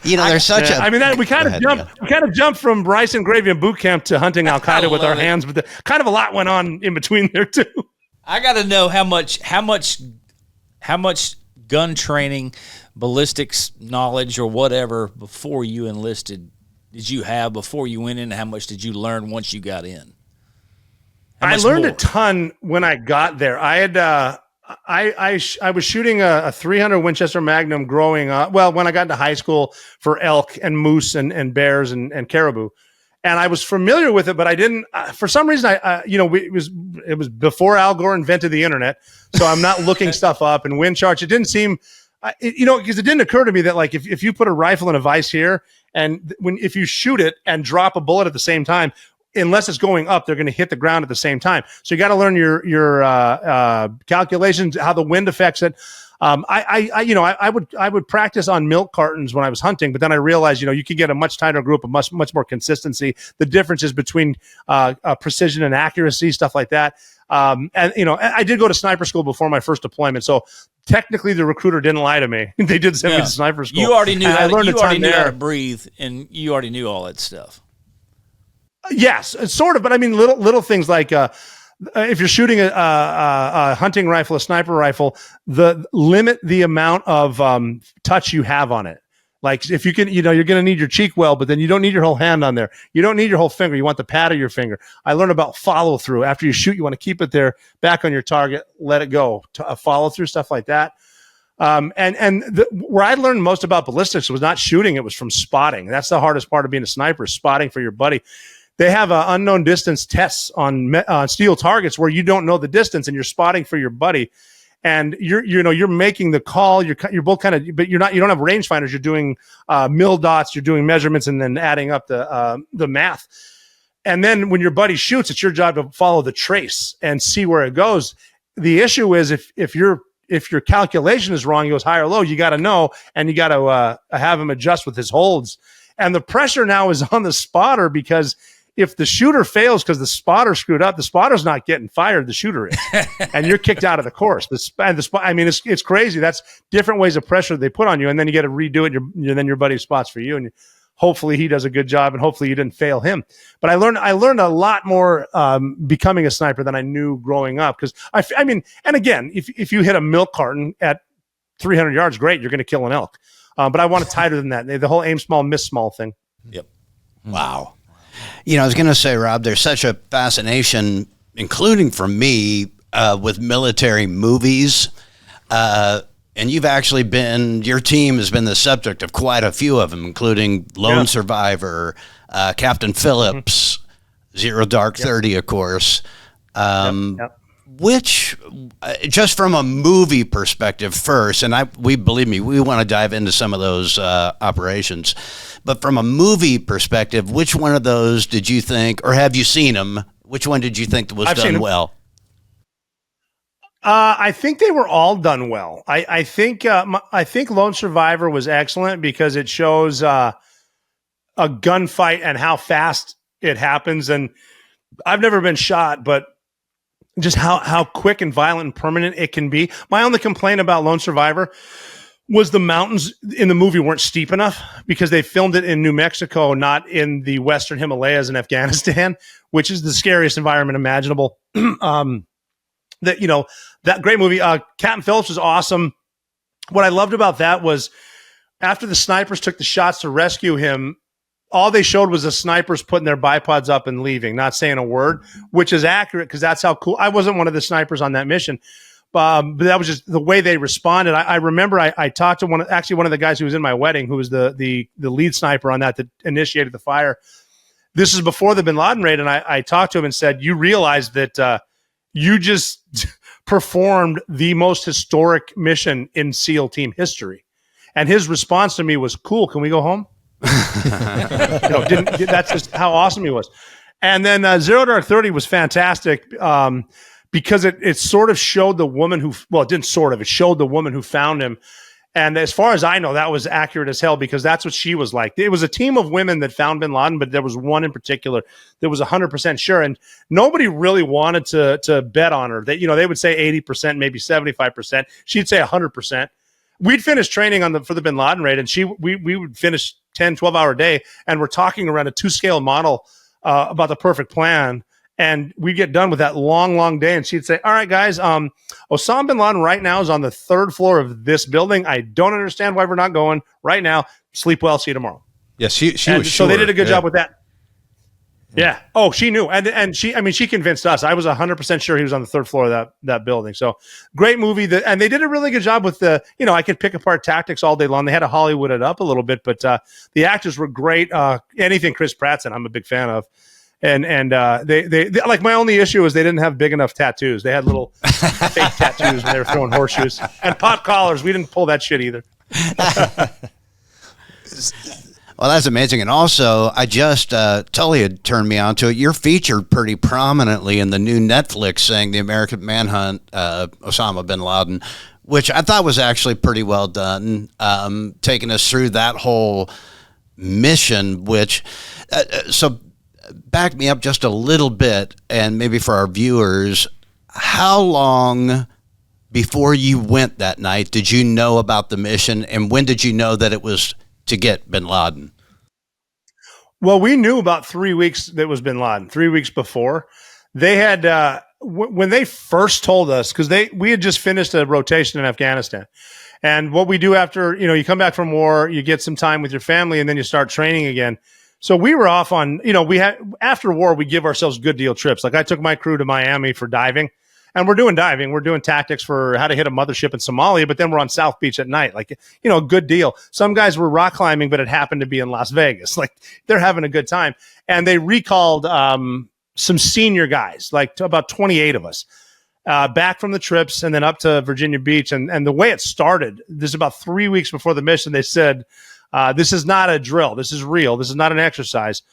There's such a. We kind of jumped from rice and gravy and boot camp to hunting Al Qaeda with our hands, but kind of a lot went on in between there too. I got to know how much gun training, ballistics knowledge, or whatever before you enlisted did you have before you went in? And how much did you learn once you got in? I learned a ton when I got there. I had I was shooting a 300 Winchester Magnum growing up. Well, when I got into high school for elk and moose and bears and caribou, and I was familiar with it, but I didn't. For some reason, it was before Al Gore invented the internet, so I'm not looking stuff up and wind charts. It didn't seem, because it didn't occur to me that like if you put a rifle in a vise here and if you shoot it and drop a bullet at the same time, unless it's going up, they're going to hit the ground at the same time. So you got to learn your calculations, how the wind affects it. I would practice on milk cartons when I was hunting, but then I realized, you could get a much tighter group, much more consistency. The differences between precision and accuracy, stuff like that. I did go to sniper school before my first deployment, so technically the recruiter didn't lie to me. They did send me to sniper school. You already knew. I learned how to breathe, and you already knew all that stuff. Yes, sort of, but I mean, little things like if you're shooting a hunting rifle, a sniper rifle, limit the amount of touch you have on it. Like if you can, you're going to need your cheek well, but then you don't need your whole hand on there. You don't need your whole finger. You want the pad of your finger. I learned about follow through. After you shoot, you want to keep it there, back on your target, let it go. Follow through, stuff like that. Where I learned most about ballistics was not shooting; it was from spotting. That's the hardest part of being a sniper: spotting for your buddy. They have unknown distance tests on steel targets where you don't know the distance and you're spotting for your buddy, and you're making the call. You're both kind of, but you don't have rangefinders. You're doing mil dots. You're doing measurements and then adding up the math. And then when your buddy shoots, it's your job to follow the trace and see where it goes. The issue is if your calculation is wrong, he goes high or low. You got to know, and you got to have him adjust with his holds. And the pressure now is on the spotter because if the shooter fails because the spotter screwed up, the spotter's not getting fired, the shooter is. And you're kicked out of the course. It's crazy. That's different ways of pressure they put on you. And then you got to redo it. Then your buddy spots for you. And hopefully he does a good job and hopefully you didn't fail him. But I learned a lot more becoming a sniper than I knew growing up. Because, and again, if you hit a milk carton at 300 yards, great, you're going to kill an elk. But I want it tighter than that. The whole aim small, miss small thing. Yep. Wow. I was going to say, Rob, there's such a fascination, including for me, with military movies. And you've actually your team has been the subject of quite a few of them, including Lone Survivor, Captain Phillips, Zero Dark 30, of course. Which, just from a movie perspective first, and believe me, we want to dive into some of those operations. But from a movie perspective, which one of those did you think, or have you seen them? Which one did you think was done well? I think they were all done well. I think Lone Survivor was excellent because it shows a gunfight and how fast it happens. And I've never been shot, but just how quick and violent and permanent it can be. My only complaint about Lone Survivor was the mountains in the movie weren't steep enough because they filmed it in New Mexico, not in the Western Himalayas in Afghanistan, which is the scariest environment imaginable. That great movie. Captain Phillips was awesome. What I loved about that was after the snipers took the shots to rescue him, all they showed was the snipers putting their bipods up and leaving, not saying a word, which is accurate because that's how cool. I wasn't one of the snipers on that mission, but that was just the way they responded. I remember I talked to one of the guys who was in my wedding, who was the lead sniper on that initiated the fire. This is before the Bin Laden raid, and I talked to him and said, "You realize that you just performed the most historic mission in SEAL team history." And his response to me was, "Cool, can we go home?" That's just how awesome he was. And then Zero Dark 30 was fantastic because it sort of showed the woman it showed the woman who found him. And as far as I know, that was accurate as hell because that's what she was like. It was a team of women that found Bin Laden, but there was one in particular that was 100% sure. And nobody really wanted to bet on her. They would say 80%, maybe 75%. She'd say 100%. We'd finish training for the Bin Laden raid, and we would finish 10, 12-hour day, and we're talking around a 2-scale model about the perfect plan. And we get done with that long, long day, and she'd say, "All right, guys, Osama bin Laden right now is on the 3rd floor of this building. I don't understand why we're not going right now. Sleep well. See you tomorrow." Yeah, she was sure. So they did a good job with that. Yeah. Oh, she knew. And she convinced us. I was 100% sure he was on the third floor of that building. So great movie. And they did a really good job with I could pick apart tactics all day long. They had to Hollywood it up a little bit, but the actors were great. Anything Chris Pratt's in, I'm a big fan of. And they like, my only issue is they didn't have big enough tattoos. They had little fake tattoos when they were throwing horseshoes and pot collars. We didn't pull that shit either. Well, that's amazing. And also, I just, Tully had turned me on to it. You're featured pretty prominently in the new Netflix thing, The American Manhunt, Osama bin Laden, which I thought was actually pretty well done, taking us through that whole mission, which, so back me up just a little bit, and maybe for our viewers, how long before you went that night did you know about the mission, and when did you know that it was to get bin Laden? Well, we knew about 3 weeks that was bin Laden, 3 weeks before. They had, when they first told us, because we had just finished a rotation in Afghanistan. And what we do after, you come back from war, you get some time with your family, and then you start training again. So we were off on, after war, we give ourselves good deal trips. Like I took my crew to Miami for diving. And we're doing diving. We're doing tactics for how to hit a mothership in Somalia, but then we're on South Beach at night. Like, a good deal. Some guys were rock climbing, but it happened to be in Las Vegas. Like, they're having a good time. And they recalled some senior guys, like about 28 of us, back from the trips and then up to Virginia Beach. And the way it started, this is about 3 weeks before the mission, they said, this is not a drill. This is real. This is not an exercise.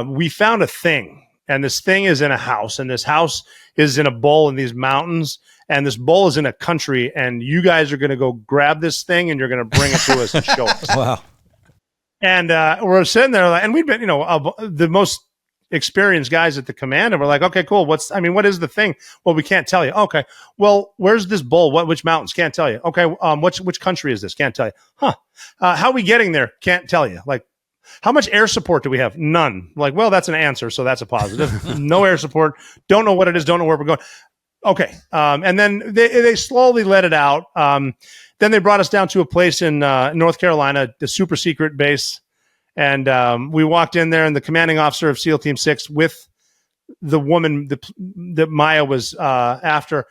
We found a thing. And this thing is in a house, and this house is in a bowl in these mountains, and this bowl is in a country, and you guys are going to go grab this thing, and you're going to bring it to us and show us. Wow. And we're sitting there, and we've been, the most experienced guys at the command, and we're like, okay, cool. What is the thing? Well, we can't tell you. Okay. Well, where's this bowl? Which mountains? Can't tell you. Okay. Which country is this? Can't tell you. Huh. How are we getting there? Can't tell you. Like, how much air support do we have? None. Like, well, that's an answer, so that's a positive. No air support. Don't know what it is. Don't know where we're going. Okay. And then they slowly let it out. Then they brought us down to a place in North Carolina, the super secret base. And we walked in there, and the commanding officer of SEAL Team 6 with the woman that Maya was after.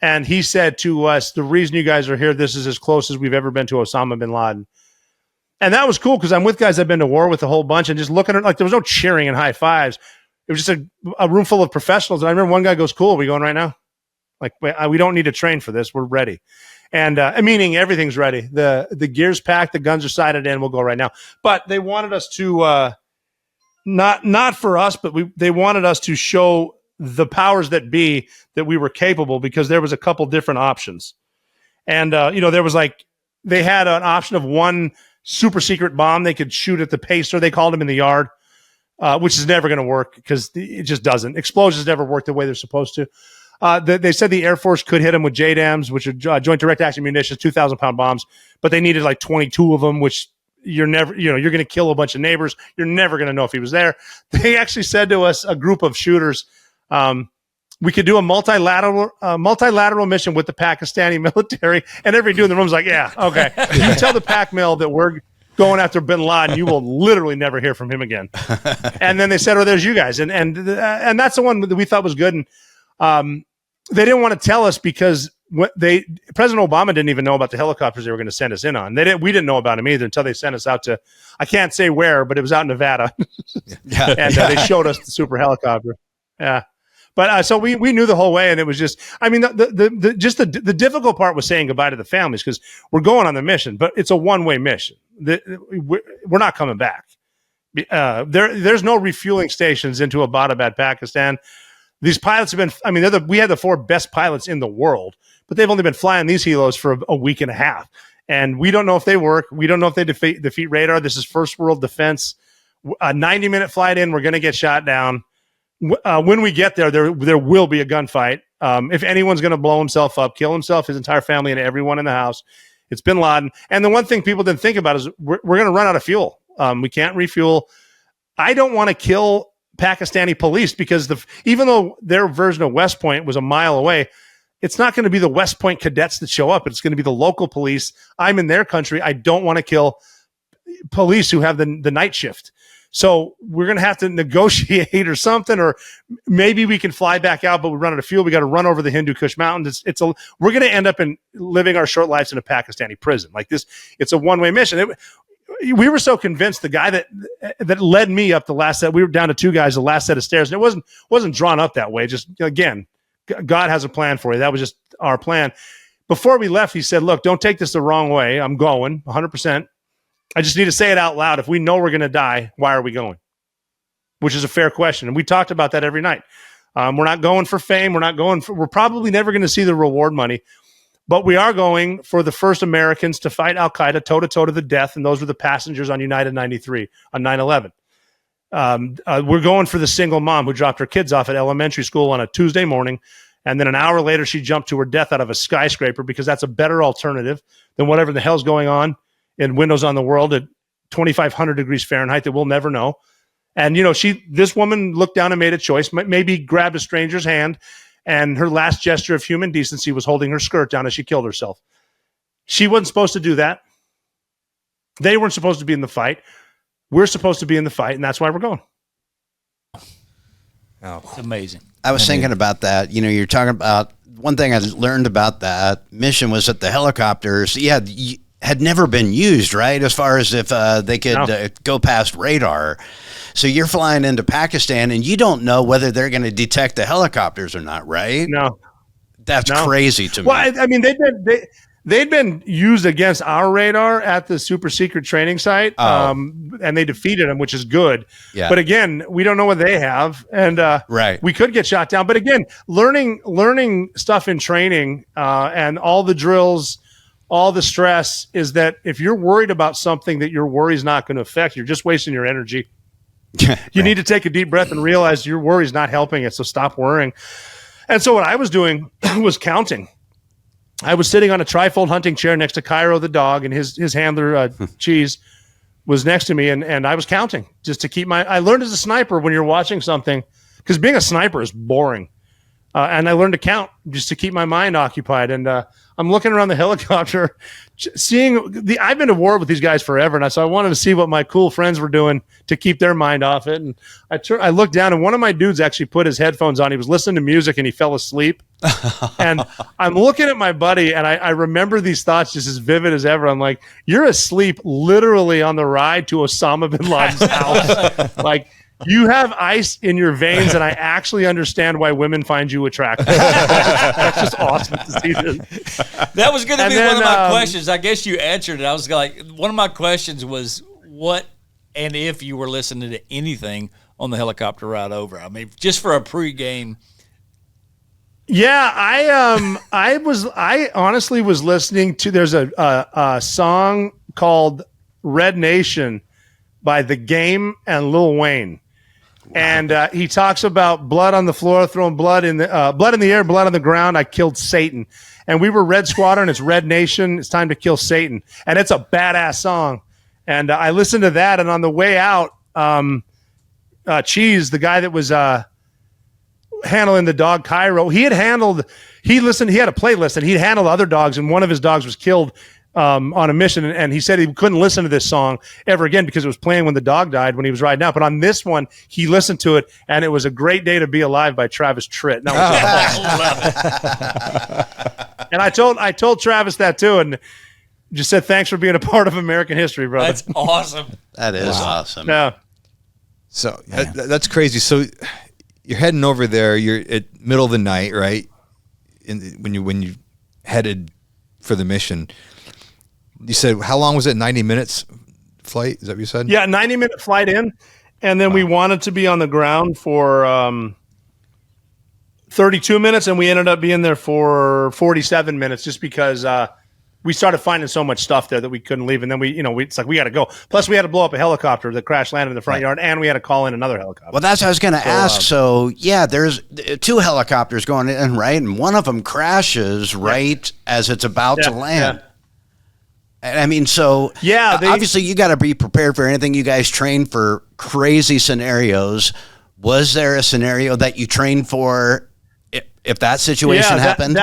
And he said to us, the reason you guys are here, this is as close as we've ever been to Osama bin Laden. And that was cool because I'm with guys I've been to war with a whole bunch, and just looking at like there was no cheering and high fives. It was just a room full of professionals. And I remember one guy goes, "Cool, are we going right now? Like we don't need to train for this. We're ready." And meaning everything's ready. The gear's packed, the guns are sighted in. We'll go right now. But they wanted us to not for us, but they wanted us to show the powers that be that we were capable, because there was a couple different options. And there was they had an option of one super secret bomb they could shoot at the pacer. They called him in the yard, which is never going to work because it just doesn't. Explosions never work the way they're supposed to. They said the Air Force could hit them with JDAMs, which are joint direct action munitions, 2,000-pound bombs, but they needed 22 of them, which you're going to kill a bunch of neighbors. You're never going to know if he was there. They actually said to us, a group of shooters, we could do a multilateral mission with the Pakistani military, and everybody in the room was like, yeah, okay. You tell the Pac Mil that we're going after bin Laden, you will literally never hear from him again. And then they said, oh, there's you guys. And that's the one that we thought was good. And they didn't want to tell us because President Obama didn't even know about the helicopters they were going to send us in on. We didn't know about them either until they sent us out to, I can't say where, but it was out in Nevada. They showed us the super helicopter. Yeah. But so we knew the whole way, and it was just, the difficult part was saying goodbye to the families, because we're going on the mission, but it's a one-way mission. We're not coming back. There's no refueling stations into Abbottabad, Pakistan. These pilots have been, we had the 4 best pilots in the world, but they've only been flying these helos for a week and a half. And we don't know if they work. We don't know if they defeat radar. This is first world defense. A 90-minute flight in, we're going to get shot down. When we get there will be a gunfight. If anyone's going to blow himself up, kill himself, his entire family, and everyone in the house, it's bin Laden. And the one thing people didn't think about is we're going to run out of fuel. We can't refuel. I don't want to kill Pakistani police, because even though their version of West Point was a mile away, it's not going to be the West Point cadets that show up. It's going to be the local police. I'm in their country. I don't want to kill police who have the night shift. So we're going to have to negotiate or something, or maybe we can fly back out, but we run out of fuel. We got to run over the Hindu Kush Mountains. We're going to end up living our short lives in a Pakistani prison like this. It's a one-way mission. We were so convinced, the guy that led me up the last set, we were down to 2 guys, the last set of stairs, and it wasn't drawn up that way. Just, again, God has a plan for you. That was just our plan. Before we left, he said, look, don't take this the wrong way. I'm going 100%. I just need to say it out loud. If we know we're going to die, why are we going? Which is a fair question. And we talked about that every night. We're not going for fame. We're probably never going to see the reward money, but we are going for the first Americans to fight Al-Qaeda toe-to-toe to the death. And those were the passengers on United 93 on 9/11. We're going for the single mom who dropped her kids off at elementary school on a Tuesday morning. And then an hour later, she jumped to her death out of a skyscraper, because that's a better alternative than whatever the hell's going on in Windows on the World at 2,500 degrees Fahrenheit that we'll never know. And, this woman looked down and made a choice, maybe grabbed a stranger's hand, and her last gesture of human decency was holding her skirt down as she killed herself. She wasn't supposed to do that. They weren't supposed to be in the fight. We're supposed to be in the fight, and that's why we're going. Oh, it's amazing. I was thinking about that. You're talking about, one thing I learned about that mission was that the helicopters, had never been used, right? As far as if they could go past radar. So you're flying into Pakistan and you don't know whether they're going to detect the helicopters or not, right? No. That's crazy to me. Well, I mean, they'd been used against our radar at the super secret training site, and they defeated them, which is good. Yeah. But again, we don't know what they have, and we could get shot down. But again, learning stuff in training and all the drills, all the stress, is that if you're worried about something that your worry is not going to affect, you're just wasting your energy. You need to take a deep breath and realize your worry is not helping it. So stop worrying. And so what I was doing was counting. I was sitting on a trifold hunting chair next to Cairo the dog, and his handler, Cheese, was next to me, and I was counting just to keep I learned as a sniper when you're watching something, because being a sniper is boring. And I learned to count just to keep my mind occupied. And I'm looking around the helicopter, seeing I've been to war with these guys forever, and so I wanted to see what my cool friends were doing to keep their mind off it. And I looked down, and one of my dudes actually put his headphones on. He was listening to music, and he fell asleep. And I'm looking at my buddy, and I remember these thoughts just as vivid as ever. I'm like, you're asleep literally on the ride to Osama bin Laden's house. Like, you have ice in your veins, and I actually understand why women find you attractive. That's just awesome to see this. That was going to be one of my questions. I guess you answered it. I was like, one of my questions was, what and if you were listening to anything on the helicopter ride over? I mean, just for a pregame. Yeah, I honestly was listening to. There's a song called "Red Nation" by The Game and Lil Wayne. And he talks about blood on the floor, throwing blood in the air, blood on the ground. I killed Satan. And we were Red Squadron. It's Red Nation. It's time to kill Satan. And it's a badass song. And I listened to that. And on the way out, Cheese, the guy that was handling the dog Cairo, he had a playlist, and he'd handled other dogs. And one of his dogs was killed on a mission, and he said he couldn't listen to this song ever again because it was playing when the dog died when he was riding out. But on this one, he listened to it, and it was A Great Day to Be Alive by Travis Tritt. And, and I told Travis that too, and just said, thanks for being a part of American history, brother. That's awesome. That is awesome. Yeah. So that's crazy. So you're heading over there. You're at middle of the night, right? When you headed for the mission. You said, how long was it? 90 minutes flight? Is that what you said? Yeah, 90-minute flight in. And then we wanted to be on the ground for 32 minutes, and we ended up being there for 47 minutes just because we started finding so much stuff there that we couldn't leave. And then it's like, we got to go. Plus, we had to blow up a helicopter that crash landed in the front yard, and we had to call in another helicopter. Well, that's what I was going to ask. So, yeah, there's 2 helicopters going in, right? And one of them crashes right as it's about to land. Yeah. I mean, so obviously you got to be prepared for anything. You guys train for crazy scenarios. Was there a scenario that you trained for if that situation happened?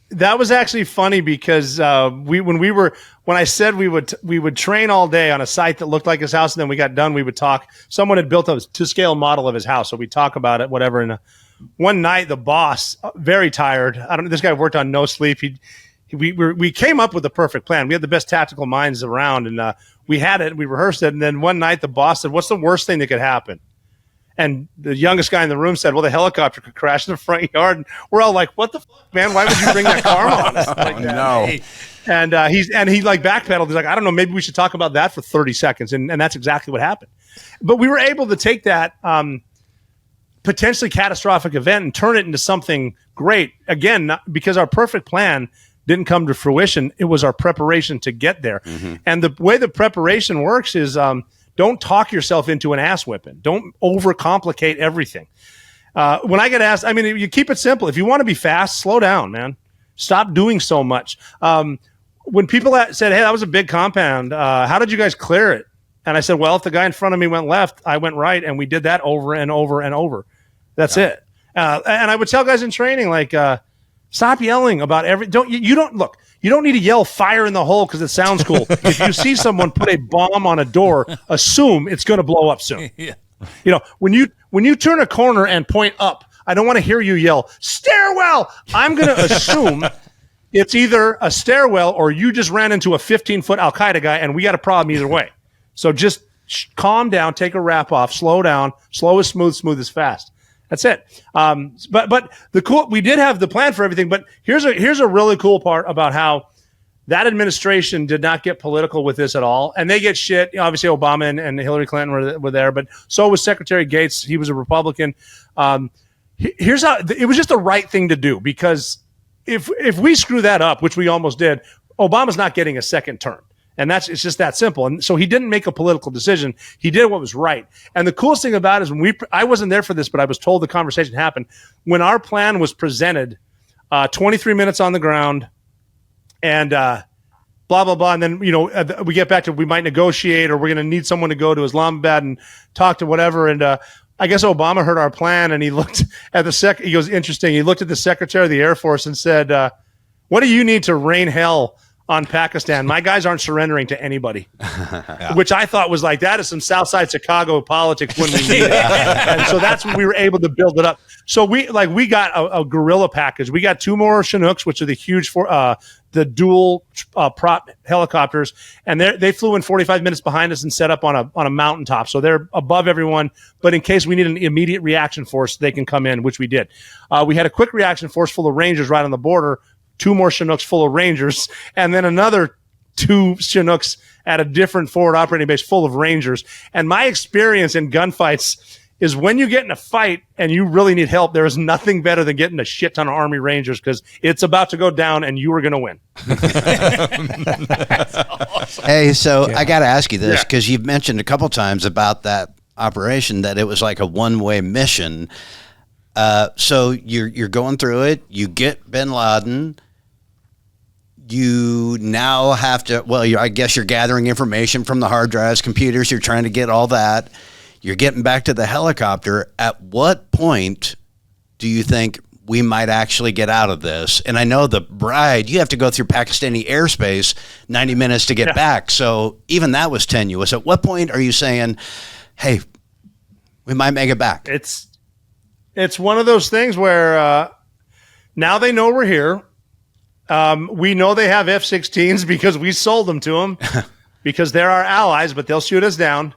That was actually funny because when I said we would train all day on a site that looked like his house, and then we got done, we would talk. Someone had built a to-scale model of his house, so we talk about it, whatever. And one night, the boss, very tired. I don't know. This guy worked on no sleep. We came up with the perfect plan. We had the best tactical minds around, and we had it. We rehearsed it, and then one night, the boss said, "What's the worst thing that could happen?" And the youngest guy in the room said, "Well, the helicopter could crash in the front yard." And we're all like, "What the fuck, man? Why would you bring that car on us?" Like that? No. And he like backpedaled. He's like, "I don't know. Maybe we should talk about that for 30 seconds." And that's exactly what happened. But we were able to take that potentially catastrophic event and turn it into something great. Again, not because our perfect plan didn't come to fruition. It was our preparation to get there. Mm-hmm. And the way the preparation works is don't talk yourself into an ass whipping. Don't overcomplicate everything. When I get asked, I mean, you keep it simple. If you want to be fast, slow down, man. Stop doing so much. When people said, "Hey, that was a big compound. How did you guys clear it?" And I said, "Well, if the guy in front of me went left, I went right, and we did that over and over and over. That's it." And I would tell guys in training, like, stop yelling about you don't need to yell "fire in the hole" because it sounds cool. If you see someone put a bomb on a door, assume it's going to blow up soon. Yeah. You know, when you turn a corner and point up, I don't want to hear you yell "stairwell." I'm going to assume it's either a stairwell or you just ran into a 15-foot Al Qaeda guy, and we got a problem either way. So just calm down, take a wrap off, slow down. Slow is smooth, smooth is fast. That's it. But we did have the plan for everything. But here's a really cool part about how that administration did not get political with this at all, and they get shit. You know, obviously, Obama and Hillary Clinton were there, but so was Secretary Gates. He was a Republican. Here's how it was just the right thing to do, because if we screw that up, which we almost did, Obama's not getting a second term. And it's just that simple. And so he didn't make a political decision. He did what was right. And the coolest thing about it is I wasn't there for this, but I was told the conversation happened. When our plan was presented, 23 minutes on the ground and blah, blah, blah. And then, we get back to we might negotiate, or we're going to need someone to go to Islamabad and talk to whatever. And I guess Obama heard our plan, and he looked at he goes, interesting. He looked at the Secretary of the Air Force and said, "What do you need to rain hell on Pakistan? My guys aren't surrendering to anybody." Yeah. Which I thought was like, that is some Southside Chicago politics when we need it. And so that's when we were able to build it up. So we got a guerrilla package. We got 2 more Chinooks, which are the huge the dual prop helicopters, and they flew in 45 minutes behind us and set up on a mountaintop. So they're above everyone, but in case we need an immediate reaction force, they can come in, which we did. We had a quick reaction force full of Rangers right on the border, 2 more Chinooks full of Rangers, and then another 2 Chinooks at a different forward operating base full of Rangers. And my experience in gunfights is when you get in a fight and you really need help, there is nothing better than getting a shit ton of Army Rangers, because it's about to go down and you are going to win. Awesome. Hey, so I got to ask you this, because you've mentioned a couple times about that operation that it was like a one-way mission. So you're going through it. You get bin Laden. You now have to, I guess you're gathering information from the hard drives, computers. You're trying to get all that. You're getting back to the helicopter. At what point do you think we might actually get out of this? And I know the bride, you have to go through Pakistani airspace 90 minutes to get back. So even that was tenuous. At what point are you saying, hey, we might make it back? It's one of those things where now they know we're here. We know they have F-16s because we sold them to them because they're our allies, but they'll shoot us down.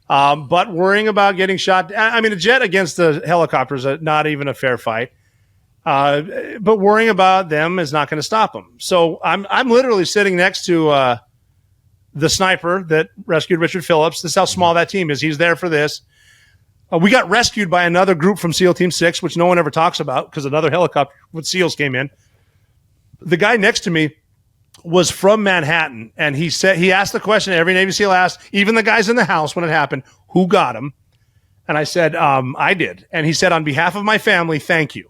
But worrying about getting shot, I mean, a jet against the helicopter is not even a fair fight. But worrying about them is not going to stop them. So I'm literally sitting next to the sniper that rescued Richard Phillips. This is how small that team is. He's there for this. We got rescued by another group from SEAL Team 6, which no one ever talks about because another helicopter with SEALs came in. The guy next to me was from Manhattan, and he asked the question every Navy SEAL asked, even the guys in the house when it happened, who got him? And I said, I did. And he said, on behalf of my family, thank you.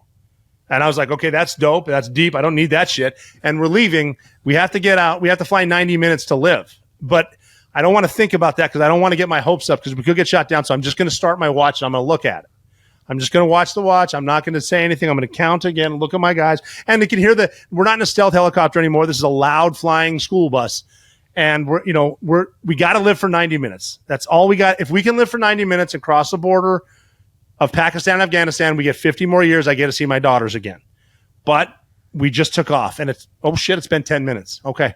And I was like, okay, that's dope. That's deep. I don't need that shit. And we're leaving. We have to get out. We have to fly 90 minutes to live. But I don't want to think about that because I don't want to get my hopes up because we could get shot down. So I'm just going to start my watch and I'm going to look at it. I'm just going to watch the watch. I'm not going to say anything. I'm going to count again, look at my guys. And they can hear we're not in a stealth helicopter anymore. This is a loud flying school bus. And we got to live for 90 minutes. That's all we got. If we can live for 90 minutes and cross the border of Pakistan and Afghanistan, we get 50 more years. I get to see my daughters again. But we just took off, and it's been 10 minutes. Okay.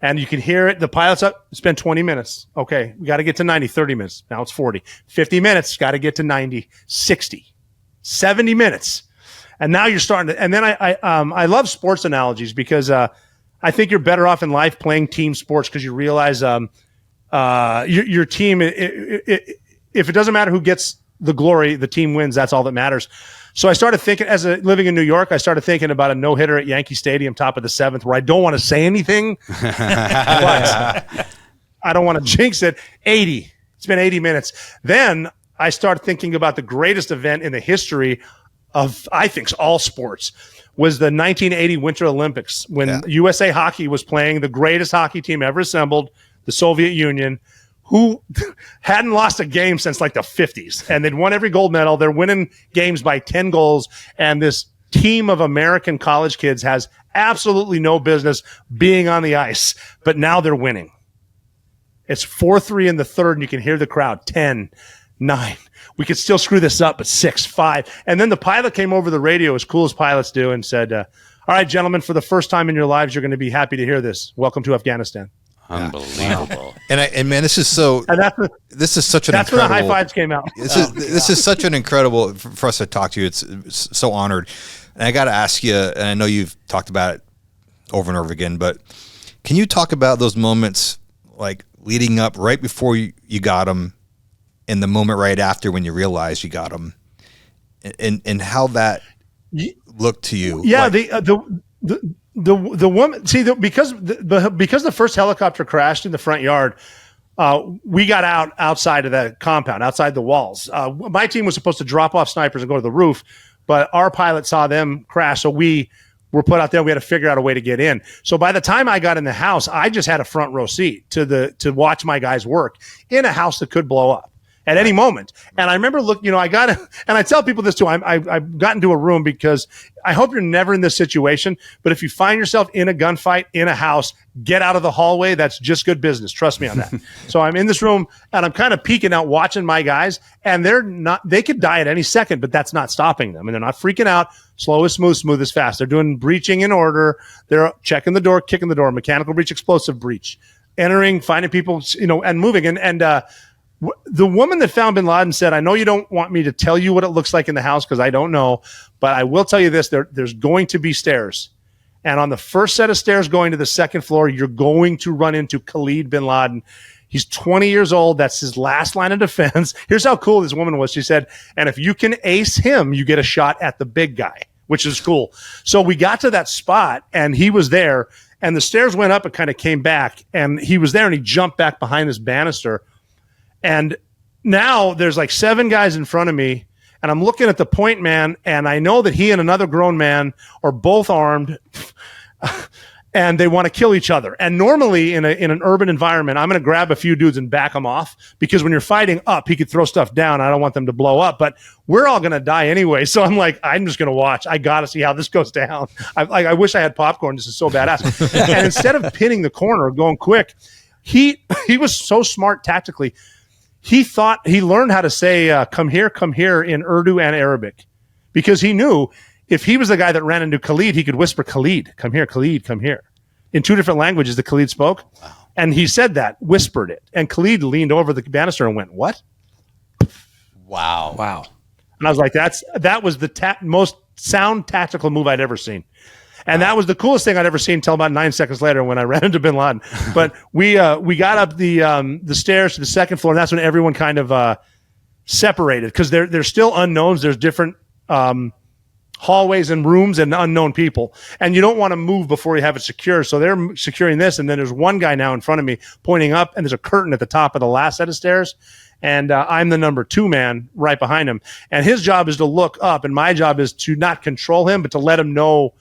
And you can hear it. The pilot's up. It's been 20 minutes. Okay. We got to get to 90, 30 minutes. Now it's 40, 50 minutes. Got to get to 90, 60, 70 minutes. And now you're starting to, and then I love sports analogies because, I think you're better off in life playing team sports because you realize your team, if it doesn't matter who gets the glory, the team wins. That's all that matters. So I started thinking, living in New York, I started thinking about a no-hitter at Yankee Stadium, top of the 7th, where I don't want to say anything, but I don't want to jinx it. 80. It's been 80 minutes. Then I started thinking about the greatest event in the history of, I think, all sports. Was the 1980 Winter Olympics when USA Hockey was playing the greatest hockey team ever assembled, the Soviet Union, who hadn't lost a game since like the 50s. And they'd won every gold medal. They're winning games by 10 goals. And this team of American college kids has absolutely no business being on the ice. But now they're winning. It's 4-3 in the third, and you can hear the crowd. 10, 9. We could still screw this up, but 6, 5. And then the pilot came over the radio, as cool as pilots do, and said, all right, gentlemen, for the first time in your lives, you're going to be happy to hear this. Welcome to Afghanistan. Unbelievable. And man, this is such an incredible. That's when the high fives came out. This is such an incredible for us to talk to you. It's so honored. And I got to ask you, and I know you've talked about it over and over again, but can you talk about those moments like leading up right before you got them, and the moment right after when you realized you got them, and how that looked to you? Yeah, like, the woman. See, because the first helicopter crashed in the front yard, we got outside of the compound, outside the walls. My team was supposed to drop off snipers and go to the roof, but our pilot saw them crash, so we were put out there. We had to figure out a way to get in. So by the time I got in the house, I just had a front row seat to watch my guys work in a house that could blow up at any moment. And I remember looking, and I tell people this too. I've gotten into a room because I hope you're never in this situation, but if you find yourself in a gunfight in a house, get out of the hallway. That's just good business. Trust me on that. So I'm in this room and I'm kind of peeking out, watching my guys, and they could die at any second, but that's not stopping them. And they're not freaking out. Slow is smooth, smooth is fast. They're doing breaching in order. They're checking the door, kicking the door, mechanical breach, explosive breach, entering, finding people, and moving. And the woman that found bin Laden said, I know you don't want me to tell you what it looks like in the house because I don't know, but I will tell you this, there's going to be stairs. And on the first set of stairs going to the second floor, you're going to run into Khalid bin Laden. He's 20 years old. That's his last line of defense. Here's how cool this woman was. She said, and if you can ace him, you get a shot at the big guy, which is cool. So we got to that spot and he was there and the stairs went up and kind of came back and he was there and he jumped back behind this banister. And now there's like 7 guys in front of me, and I'm looking at the point man, and I know that he and another grown man are both armed, and they want to kill each other. And normally in an urban environment, I'm going to grab a few dudes and back them off because when you're fighting up, he could throw stuff down. I don't want them to blow up, but we're all going to die anyway. So I'm like, I'm just going to watch. I got to see how this goes down. I wish I had popcorn. This is so badass. And instead of pinning the corner, going quick, he was so smart tactically. He thought he learned how to say, come here in Urdu and Arabic because he knew if he was the guy that ran into Khalid, he could whisper, Khalid, come here, in 2 different languages that Khalid spoke. Wow. And he said that, whispered it. And Khalid leaned over the banister and went, what? Wow. And I was like, that was the most sound tactical move I'd ever seen. And that was the coolest thing I'd ever seen until about 9 seconds later when I ran into bin Laden. But we got up the stairs to the second floor, and that's when everyone kind of separated because they're still unknowns. There's different hallways and rooms and unknown people. And you don't want to move before you have it secure. So they're securing this, and then there's one guy now in front of me pointing up, and there's a curtain at the top of the last set of stairs. And I'm the number 2 man right behind him. And his job is to look up, and my job is to not control him, but to let him know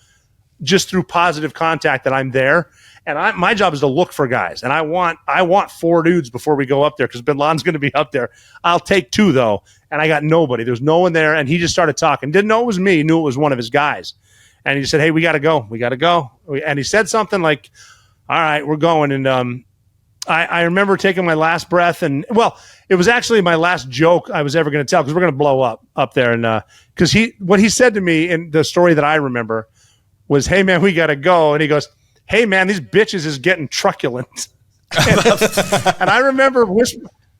just through positive contact that I'm there. And my job is to look for guys. And I want 4 dudes before we go up there because bin Laden's going to be up there. I'll take 2, though. And I got nobody. There's no one there. And he just started talking. Didn't know it was me. Knew it was one of his guys. And he said, hey, we got to go. We got to go. And he said something like, all right, we're going. And I remember taking my last breath. And, well, it was actually my last joke I was ever going to tell because we're going to blow up there. And because what he said to me in the story that I remember was, hey, man, we got to go. And he goes, hey, man, these bitches is getting truculent. And I remember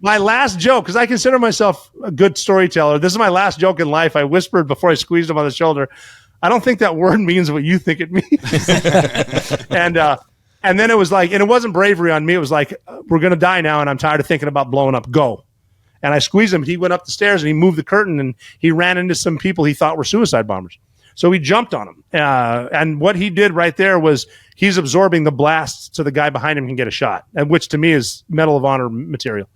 my last joke, because I consider myself a good storyteller. This is my last joke in life. I whispered before I squeezed him on the shoulder, I don't think that word means what you think it means. And then it was like, and it wasn't bravery on me. It was like, we're going to die now, and I'm tired of thinking about blowing up. Go. And I squeezed him. He went up the stairs, and he moved the curtain, and he ran into some people he thought were suicide bombers. So he jumped on him. And what he did right there was he's absorbing the blast so the guy behind him can get a shot, and which to me is Medal of Honor material.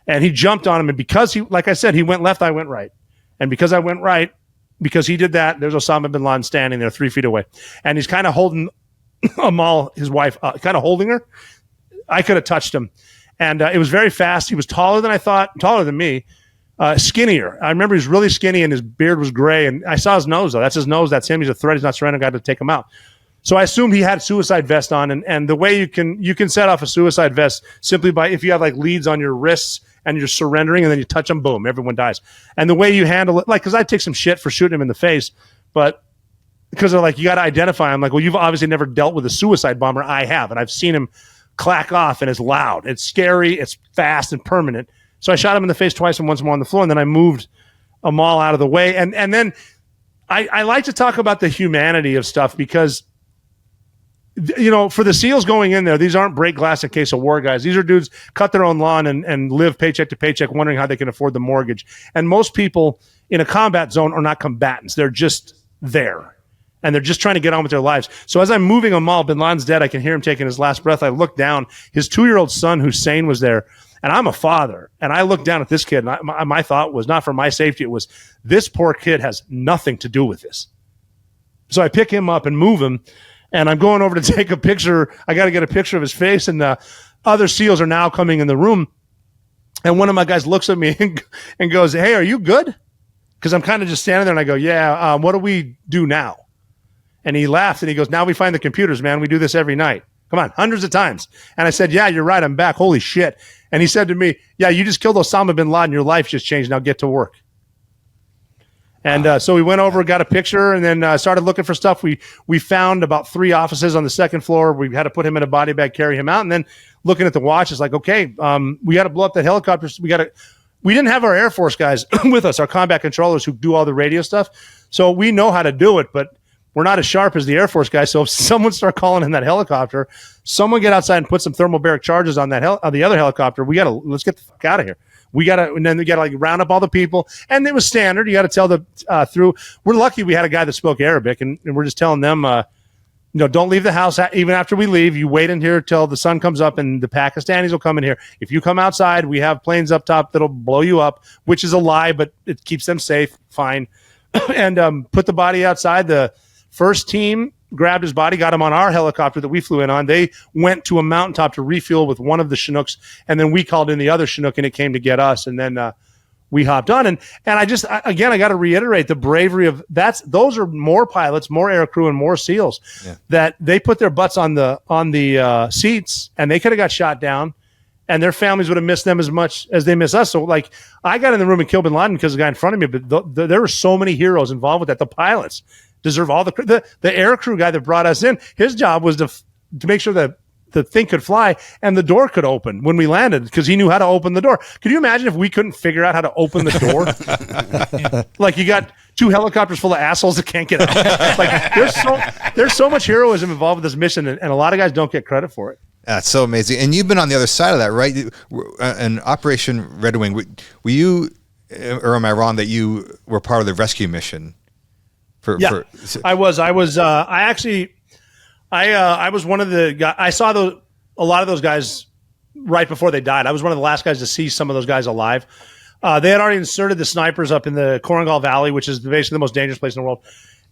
And he jumped on him. And because he, like I said, he went left, I went right. And because I went right, because he did that, there's Osama bin Laden standing there 3 feet away. And he's kind of holding Amal, his wife, kind of holding her. I could have touched him. And it was very fast. He was taller than I thought, taller than me. Skinnier. I remember he was really skinny and his beard was gray. And I saw his nose, though. That's his nose. That's him. He's a threat. He's not surrendering. Got to take him out. So I assumed he had a suicide vest on. And the way you can set off a suicide vest simply by if you have like leads on your wrists and you're surrendering and then you touch them, boom, everyone dies. And the way you handle it, like, because I take some shit for shooting him in the face, but because they're like, you got to identify him. Like, well, you've obviously never dealt with a suicide bomber. I have. And I've seen him clack off, and it's loud. It's scary. It's fast and permanent. So I shot him in the face twice and once more on the floor, and then I moved Amal out of the way. And then I like to talk about the humanity of stuff because, you know, for the SEALs going in there, these aren't break glass in case of war guys. These are dudes cut their own lawn and live paycheck to paycheck, wondering how they can afford the mortgage. And most people in a combat zone are not combatants. They're just there. And they're just trying to get on with their lives. So as I'm moving Amal, bin Laden's dead. I can hear him taking his last breath. I look down. His 2-year-old son, Hussein, was there. And I'm a father. And I looked down at this kid. And my thought was not for my safety. It was, this poor kid has nothing to do with this. So I pick him up and move him. And I'm going over to take a picture. I got to get a picture of his face. And other SEALs are now coming in the room. And one of my guys looks at me and goes, hey, are you good? Because I'm kind of just standing there. And I go, yeah, what do we do now? And he laughed and he goes, now we find the computers, man. We do this every night. Come on, hundreds of times. And I said, yeah, you're right. I'm back. Holy shit. And he said to me, yeah, you just killed Osama bin Laden. Your life just changed. Now get to work. And so we went over, got a picture, and then started looking for stuff. We found about 3 offices on the second floor. We had to put him in a body bag, carry him out. And then looking at the watch, it's like, okay, we got to blow up that helicopter. We didn't have our Air Force guys with us, our combat controllers who do all the radio stuff. So we know how to do it, but we're not as sharp as the Air Force guys. So if someone start calling in that helicopter, someone get outside and put some thermobaric charges on that on the other helicopter. Let's get the fuck out of here. And then we got to like round up all the people. And it was standard. You got to tell through. We're lucky we had a guy that spoke Arabic, and we're just telling them, don't leave the house even after we leave. You wait in here till the sun comes up, and the Pakistanis will come in here. If you come outside, we have planes up top that'll blow you up, which is a lie, but it keeps them safe. Fine. And put the body outside. The first team grabbed his body, got him on our helicopter that we flew in on. They went to a mountaintop to refuel with one of the Chinooks, and then we called in the other Chinook, and it came to get us. And then we hopped on. And I got to reiterate the bravery of those are more pilots, more air crew, and more SEALs that they put their butts on the seats, and they could have got shot down, and their families would have missed them as much as they miss us. So, like, I got in the room and killed bin Laden because of the guy in front of me, but there were so many heroes involved with that. The pilots deserve all the air crew guy that brought us in. His job was to make sure that the thing could fly and the door could open when we landed because he knew how to open the door. Could you imagine if we couldn't figure out how to open the door? Like, you got 2 helicopters full of assholes that can't get out. Like, there's so much heroism involved with this mission, and a lot of guys don't get credit for it. That's so amazing. And you've been on the other side of that, right? In Operation Redwing, were you, or am I wrong that you were part of the rescue mission? I was. I was one of the guys. I saw a lot of those guys right before they died. I was one of the last guys to see some of those guys alive. They had already inserted the snipers up in the Korengal Valley, which is basically the most dangerous place in the world.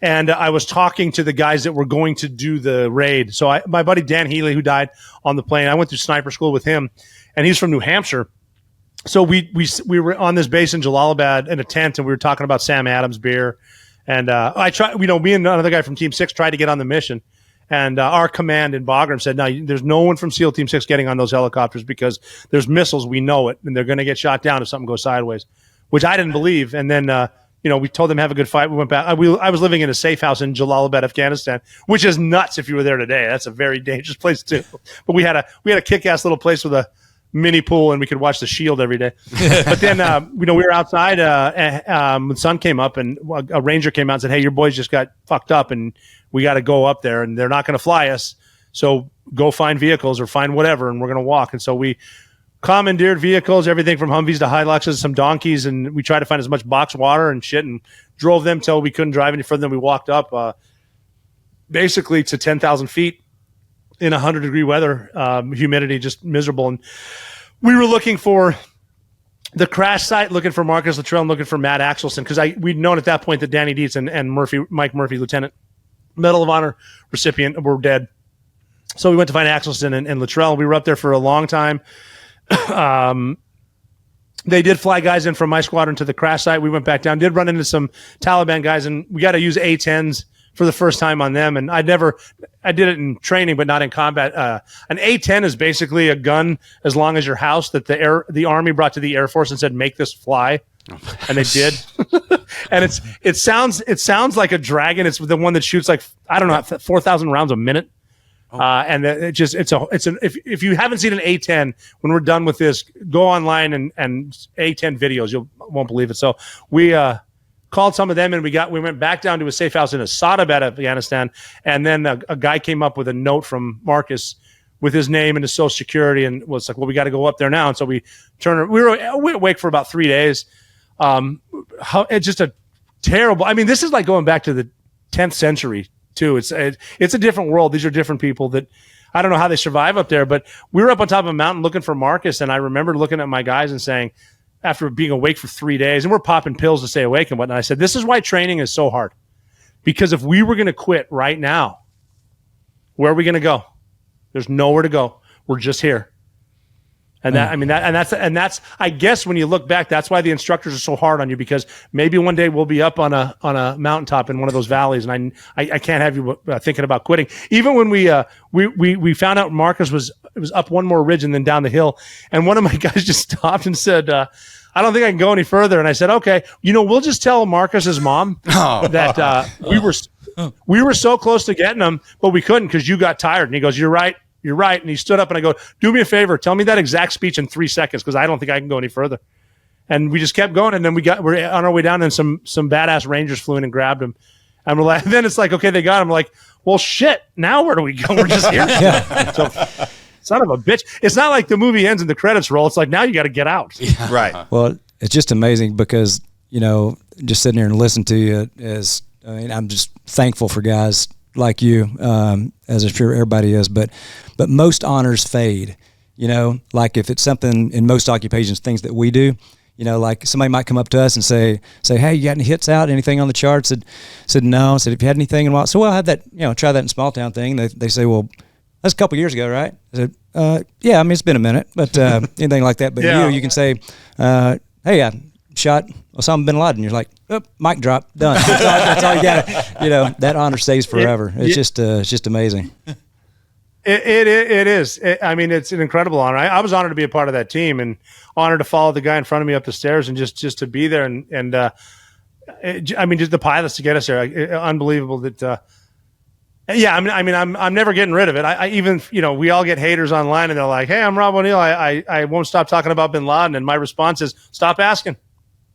And I was talking to the guys that were going to do the raid. So my buddy Dan Healy, who died on the plane, I went through sniper school with him, and he's from New Hampshire. So we were on this base in Jalalabad in a tent, and we were talking about Sam Adams beer. And I tried, me and another guy from Team 6 tried to get on the mission. And our command in Bagram said, no, there's no one from SEAL Team 6 getting on those helicopters because there's missiles. We know it, and they're going to get shot down if something goes sideways, which I didn't believe. And then, we told them have a good fight. We went back. I was living in a safe house in Jalalabad, Afghanistan, which is nuts if you were there today. That's a very dangerous place too. But we had a kick-ass little place with a mini pool, and we could watch The Shield every day. But then, we were outside. The sun came up, and a ranger came out and said, "Hey, your boys just got fucked up, and we got to go up there, and they're not going to fly us. So go find vehicles or find whatever, and we're going to walk." And so we commandeered vehicles, everything from Humvees to Hiluxes, some donkeys, and we tried to find as much box water and shit, and drove them till we couldn't drive any further. Then we walked up, basically to 10,000 feet in 100-degree weather, humidity, just miserable. And we were looking for the crash site, looking for Marcus Luttrell and looking for Matt Axelson, because we'd known at that point that Danny Dietz and Mike Murphy, Lieutenant Medal of Honor recipient, were dead. So we went to find Axelson and Luttrell. We were up there for a long time. They did fly guys in from my squadron to the crash site. We went back down, did run into some Taliban guys, and we got to use A-10s for the first time on them. And I did it in training, but not in combat. An A-10 is basically a gun as long as your house that the Army brought to the Air Force and said, "Make this fly." And they did. And it sounds like a Dragon. It's the one that shoots like, I don't know, 4,000 rounds a minute. And if you haven't seen an A-10, when we're done with this, go online and A-10 videos. You won't believe it. So we called some of them, and we went back down to a safe house in Asadabad, Afghanistan. And then a guy came up with a note from Marcus with his name and his social security, and was like, "Well, we got to go up there now." And so we were awake for about 3 days. It's just a terrible. I mean, this is like going back to the 10th century too. It's a different world. These are different people that I don't know how they survive up there. But we were up on top of a mountain looking for Marcus, and I remember looking at my guys and saying, after being awake for 3 days, and we're popping pills to stay awake and whatnot, I said, "This is why training is so hard. Because if we were going to quit right now, where are we going to go? There's nowhere to go. We're just here." And that's I guess when you look back, that's why the instructors are so hard on you, because maybe one day we'll be up on a mountaintop in one of those valleys, and I can't have you thinking about quitting. Even when we found out Marcus was up one more ridge and then down the hill, and one of my guys just stopped and said, "I don't think I can go any further." And I said, "Okay, we'll just tell Marcus's mom that we were so close to getting him, but we couldn't because you got tired." And he goes, "You're right. You're right." And he stood up, and I go, "Do me a favor. Tell me that exact speech in 3 seconds, because I don't think I can go any further." And we just kept going. And then we're on our way down, and some badass Rangers flew in and grabbed him. And we're like, then it's like, okay, they got him. Like, well, shit. Now where do we go? We're just here. So, son of a bitch. It's not like the movie ends and the credits roll. It's like, now you got to get out. Yeah. Right. Well, it's just amazing because, just sitting here and listening to you I'm just thankful for guys like you, as I'm sure everybody is, but most honors fade, like if it's something in most occupations, things that we do, like somebody might come up to us and say, "Hey, you got any hits out, anything on the charts?" Said no. Said, "Have you had anything in a while?" So, "Well, I had that, try that in small town thing." They say, "Well, that's a couple years ago, right?" I said, "Yeah, I mean, it's been a minute, but anything like that." But you can say, "Hey, I shot Osama bin Laden." You're like, "Oh, mic drop, done." That's all you got. That honor stays forever. It's just amazing. It is. I mean, it's an incredible honor. I was honored to be a part of that team, and honored to follow the guy in front of me up the stairs, and just to be there, and I mean, just the pilots to get us there, unbelievable. That I'm never getting rid of it. I even we all get haters online, and they're like, "Hey, I'm Rob O'Neill. I won't stop talking about bin Laden," and my response is, "Stop asking."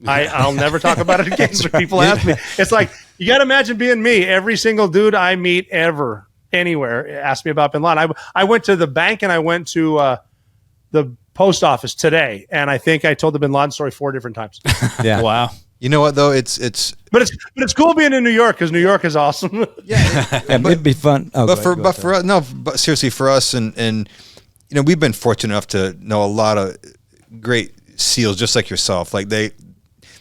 I'll never talk about it again. So people ask me. It's like, you got to imagine being me. Every single dude I meet ever, anywhere, ask me about bin Laden. I went to the bank and I went to the post office today, and I think I told the bin Laden story 4 different times. Yeah. Wow. You know what though? But it's cool being in New York, because New York is awesome. It'd be fun. But seriously, for us, and we've been fortunate enough to know a lot of great SEALs just like yourself. Like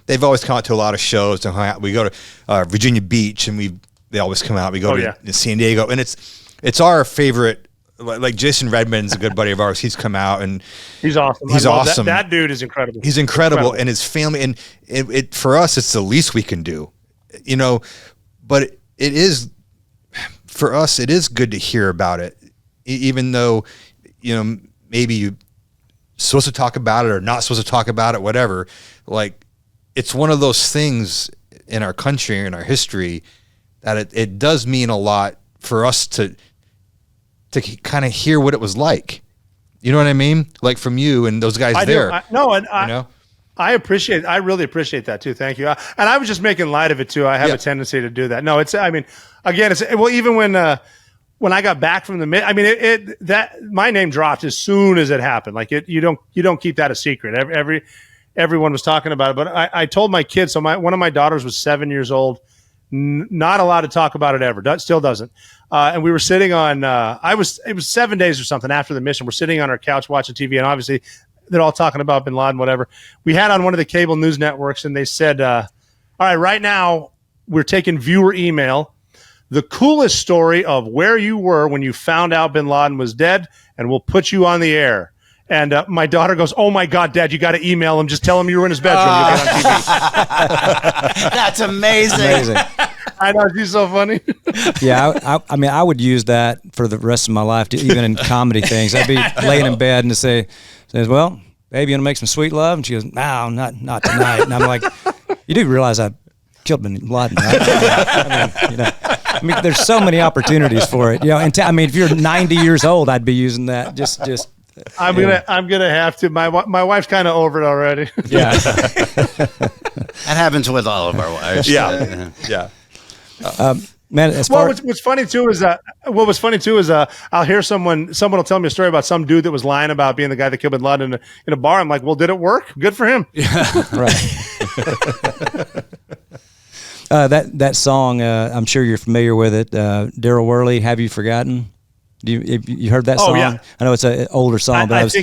they've always come out to a lot of shows. We go to Virginia Beach, and we've They always come out. We go to San Diego, and it's our favorite. Like Jason Redmond's a good buddy of ours. He's come out and he's awesome. He's awesome. That dude is incredible. He's incredible, and his family. And it for us, it's the least we can do, But it is for us. It is good to hear about it, even though maybe you supposed to talk about it or not supposed to talk about it, whatever. Like, it's one of those things in our country and our history that it does mean a lot for us to kind of hear what it was like. You know what I mean? Like from you and those guys there. I really appreciate that too. Thank you. And I was just making light of it too. I have a tendency to do that. No, even when I got back from my name dropped as soon as it happened. Like you don't keep that a secret. Everyone was talking about it, but I told my kids. So one of my daughters was 7 years old, not allowed to talk about it ever. Still doesn't. And we were sitting on. It was 7 days or something after the mission. We're sitting on our couch watching TV, and obviously they're all talking about Bin Laden, whatever. We had on one of the cable news networks, and they said, "All right now we're taking viewer email. The coolest story of where you were when you found out Bin Laden was dead, and we'll put you on the air." And my daughter goes, "Oh my God, Dad, you got to email him. Just tell him you were in his bedroom. You'll get on TV." That's amazing. I know, she's so funny. Yeah, I would use that for the rest of my life, even in comedy things. I'd be laying in bed and says, "Well, baby, you want to make some sweet love?" And she goes, "No, not tonight." And I'm like, "You do realize I killed Bin Laden, right?" There's so many opportunities for it. And if you're 90 years old, I'd be using that. Just. I'm gonna have to. My wife's kind of over it already. Yeah, that happens with all of our wives. Yeah. Man, what's funny too is I'll hear someone will tell me a story about some dude that was lying about being the guy that killed Bin Laden in a bar. I'm like, well, did it work? Good for him. Yeah, right. That song, I'm sure you're familiar with it. Daryl Worley, "Have You Forgotten?" You heard that song? Yeah. I know it's an older song, but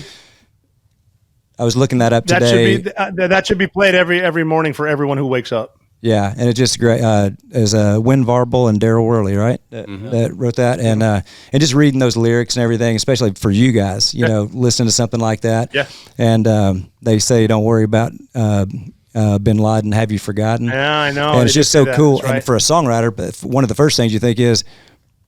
I was looking that up today. That should be played every morning for everyone who wakes up. Yeah, and it's just great. As Win Varble and Daryl Worley, right? That wrote that, and just reading those lyrics and everything, especially for you guys, listening to something like that. Yeah. And they say, "Don't worry about Bin Laden. Have you forgotten?" Yeah, I know. And it's just so cool. Right. And for a songwriter, but one of the first things you think is,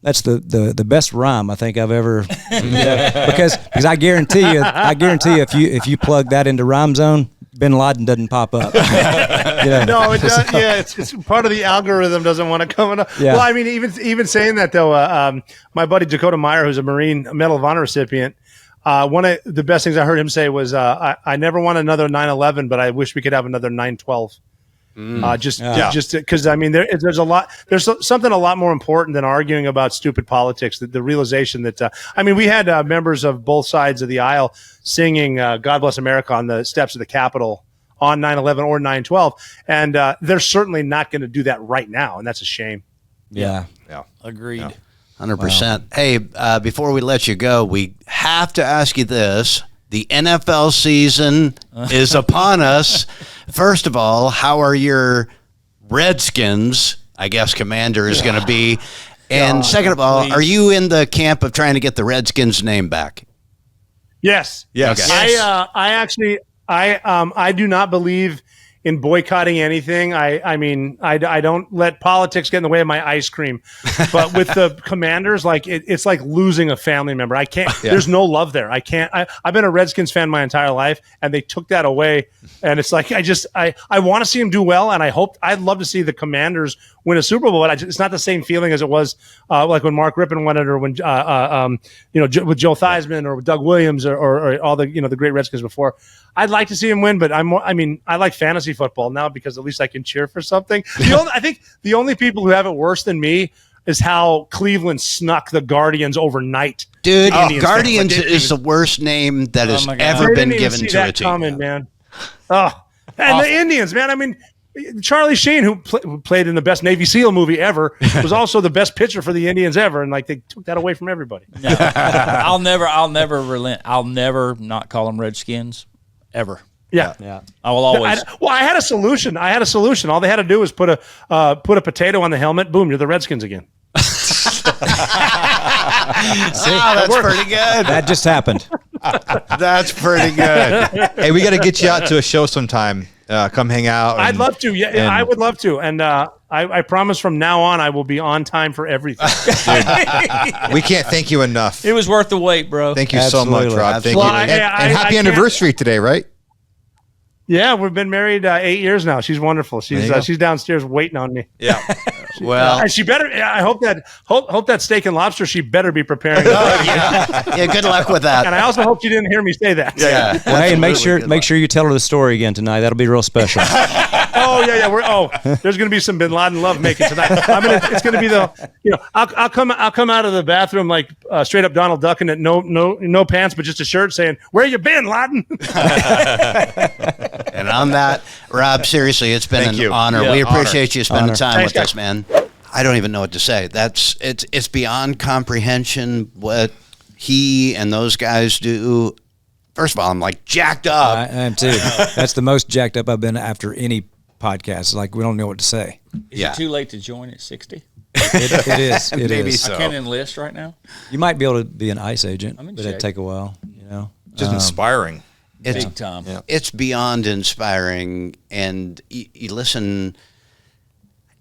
that's the best rhyme I think I've ever because I guarantee you if you plug that into Rhyme Zone, Bin Laden doesn't pop up. No, it does. Yeah, it's part of the algorithm doesn't want to come up. Yeah. Well, even saying that though, my buddy Dakota Meyer, who's a Marine Medal of Honor recipient, one of the best things I heard him say was, "I never want another 9/11, but I wish we could have another 9/12." Just because there's something a lot more important than arguing about stupid politics. The realization that we had members of both sides of the aisle singing "God Bless America" on the steps of the Capitol on 9/11 or 9/12, and they're certainly not going to do that right now, and that's a shame. Yeah. Agreed. 100%. Hey, before we let you go, we have to ask you this. The NFL season is upon us. First of all, how are your Redskins, I guess Commander is going to be? And second of all, are you in the camp of trying to get the Redskins name back? Yes. Yes. Okay. I do not believe in boycotting anything. I don't let politics get in the way of my ice cream. But with the Commanders, it's like losing a family member. I can't. Yeah. There's no love there. I can't. I've been a Redskins fan my entire life, and they took that away. And it's like I want to see them do well, and I'd love to see the Commanders win a Super Bowl. But it's not the same feeling as it was like when Mark Rippon won it, or when with Joe Theismann or with Doug Williams or all the the great Redskins before. I'd like to see him win, but I like fantasy football now because at least I can cheer for something. I think the only people who have it worse than me is how Cleveland snuck the Guardians overnight. Dude, Guardians is the worst name that has ever been given to a team. Coming, man. And the Indians, man. Charlie Sheen, who played in the best Navy SEAL movie ever, was also the best pitcher for the Indians ever, and they took that away from everybody. No, I'll never relent. I'll never not call them Redskins. Ever. Yeah. I will always. I had a solution. All they had to do was put a potato on the helmet. Boom, you're the Redskins again. That's pretty good. That just happened. That's pretty good. Hey, we got to get you out to a show sometime. Come hang out. I'd love to. Yeah, I would love to. And I promise from now on, I will be on time for everything. Dude, we can't thank you enough. It was worth the wait, bro. Thank you so much, Rob. Thank you. And happy anniversary today, right? Yeah, we've been married 8 years now. She's wonderful. She's downstairs waiting on me. Yeah. Well, she better. I hope that steak and lobster. She better be preparing. yeah. Good luck with that. And I also hope she didn't hear me say that. Yeah. Well, hey, and make sure you tell her the story again tonight. That'll be real special. Oh yeah. There's going to be some Bin Laden love making tonight. It's going to be I'll come out of the bathroom like straight up Donald Duck and no pants but just a shirt saying, "Where you been, Laden?" And on that, Rob, seriously, it's been an honor. Yeah, we appreciate you spending time with us, man. I don't even know what to say. It's beyond comprehension what he and those guys do. First of all, I'm like jacked up. I am too. That's the most jacked up I've been after any podcast. Like we don't know what to say. Is it too late to join at 60? It is. It Maybe is. so. I can't enlist right now. You might be able to be an ICE agent, but shape. it'd take a while. Just inspiring. It's Big time. Yeah. It's beyond inspiring, and you listen.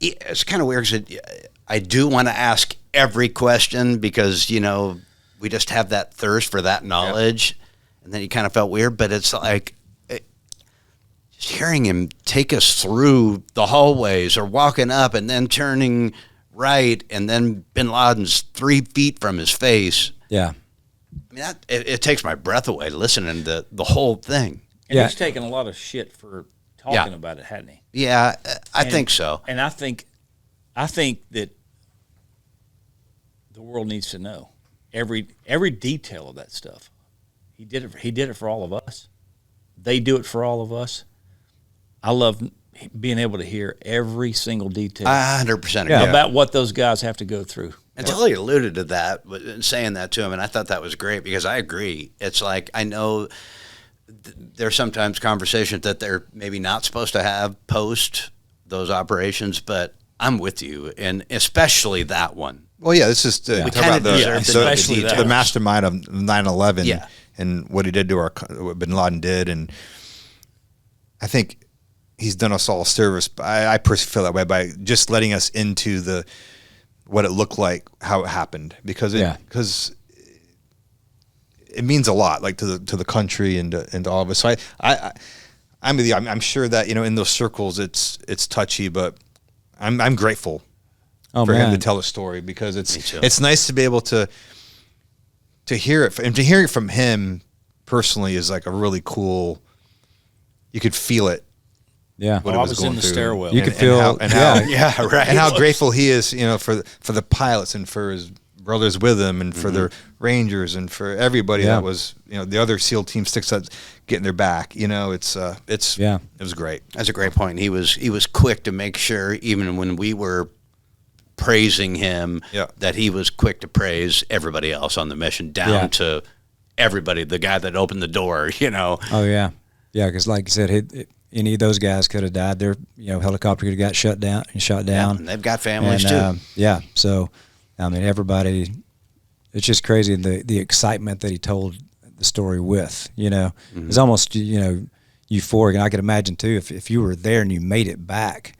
It's kind of weird because I do want to ask every question because we just have that thirst for that knowledge, and then you kind of felt weird. But it's like just hearing him take us through the hallways, or walking up and then turning right, and then Bin Laden's 3 feet from his face. Yeah. I mean, it takes my breath away listening to the whole thing. And he's taken a lot of shit for talking about it, hadn't he? Yeah, I think so. And I think that the world needs to know every detail of that stuff. He did it for all of us. They do it for all of us. I love being able to hear every single detail. 100% agree. About what those guys have to go through. And Tully alluded to that, saying that to him, and I thought that was great because I agree. It's like I know there's sometimes conversations that they're maybe not supposed to have post those operations, but I'm with you, and especially that one. Well, yeah, this is to talk about the mastermind of 9/11 and what he did to what Bin Laden did, and I think he's done us all a service. I personally feel that way by just letting us into what it looked like, how it happened, because it means a lot, like to the country and to all of us. So I'm with you. I'm sure that in those circles it's touchy, but I'm grateful for him to tell a story because it's nice to be able to hear it, and to hear it from him personally is like a really cool. You could feel it. Yeah, I was in the stairwell. You could feel, right, and how grateful he is, for the pilots and for his brothers with him, and for their Rangers and for everybody that was, the other SEAL Team 6 that's getting their back. It was great. That's a great point. He was quick to make sure, even when we were praising him, that he was quick to praise everybody else on the mission, down to everybody, the guy that opened the door. Oh yeah, because like you said, any of those guys could have died. Their helicopter could have got shot down. And they've got families too. So I mean, everybody. It's just crazy the excitement that he told the story with. It's almost euphoric. And I could imagine too if you were there and you made it back.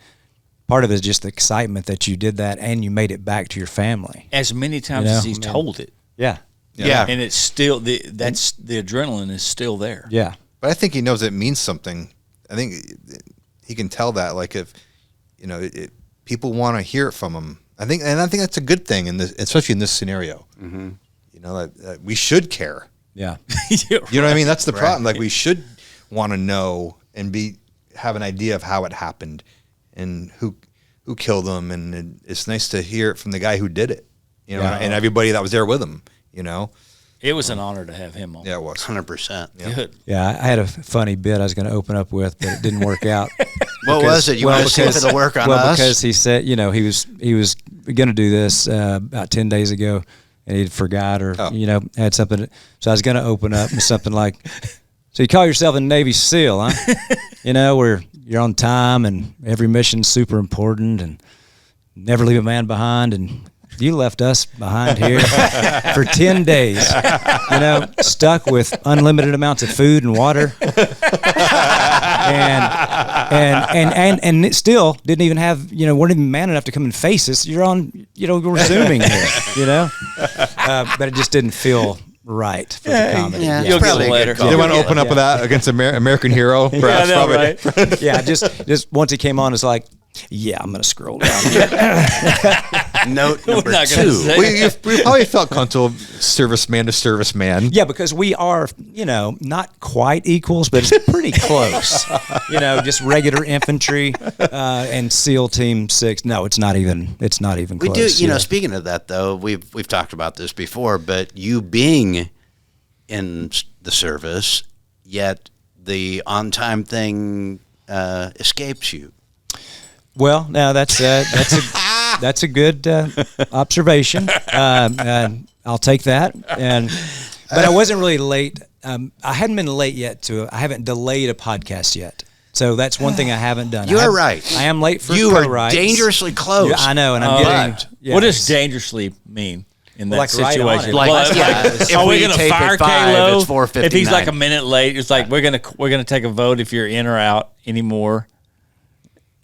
Part of it is just the excitement that you did that and you made it back to your family. As many times as he's told it. Yeah. And it's still the adrenaline is still there. Yeah. But I think he knows it means something. I think he can tell that, like if people want to hear it from him. I think that's a good thing especially in this scenario. Mm-hmm. That we should care. Yeah, you know what I mean. That's the problem. Like we should want to know and have an idea of how it happened and who killed them. And it's nice to hear it from the guy who did it. And everybody that was there with him. It was an honor to have him on. Yeah, it was 100%. Good. Yeah, I had a funny bit I was going to open up with, but it didn't work out. What was it? You want to see if it'll work on us? Well, because he said, he was going to do this about 10 days ago, and he forgot or had something. So I was going to open up with something like, So you call yourself a Navy SEAL, huh? Where you're on time and every mission's super important and never leave a man behind. And you left us behind here for 10 days, stuck with unlimited amounts of food and water. And it still didn't even have, weren't even man enough to come and face us. You're on, we're Zooming here, but it just didn't feel right for the comedy. Yeah, you'll get it later. You want to open up with that against American Hero? Perhaps, I know, right? Yeah, just once he came on, it's like, yeah, I'm going to scroll down here. Note number 2. We probably felt comfortable serviceman to serviceman. Yeah, because we are, not quite equals, but it's pretty close. Just regular infantry and SEAL Team 6. No, it's not even close. We do, speaking of that though, we've talked about this before, but you being in the service, yet the on-time thing escapes you. Well, now that's a good observation. I'll take that. But I wasn't really late. I hadn't been late yet I haven't delayed a podcast yet. So that's one thing I haven't done. You're right. I am late for you co-writes. are dangerously close. Yeah, I know, and I'm getting. Yes. What does dangerously mean in that Like right on situation? it. If are we we going to tape fire at 5, Kalo it's 4:59. if he's like a minute late? It's like we're gonna take a vote if you're in or out anymore.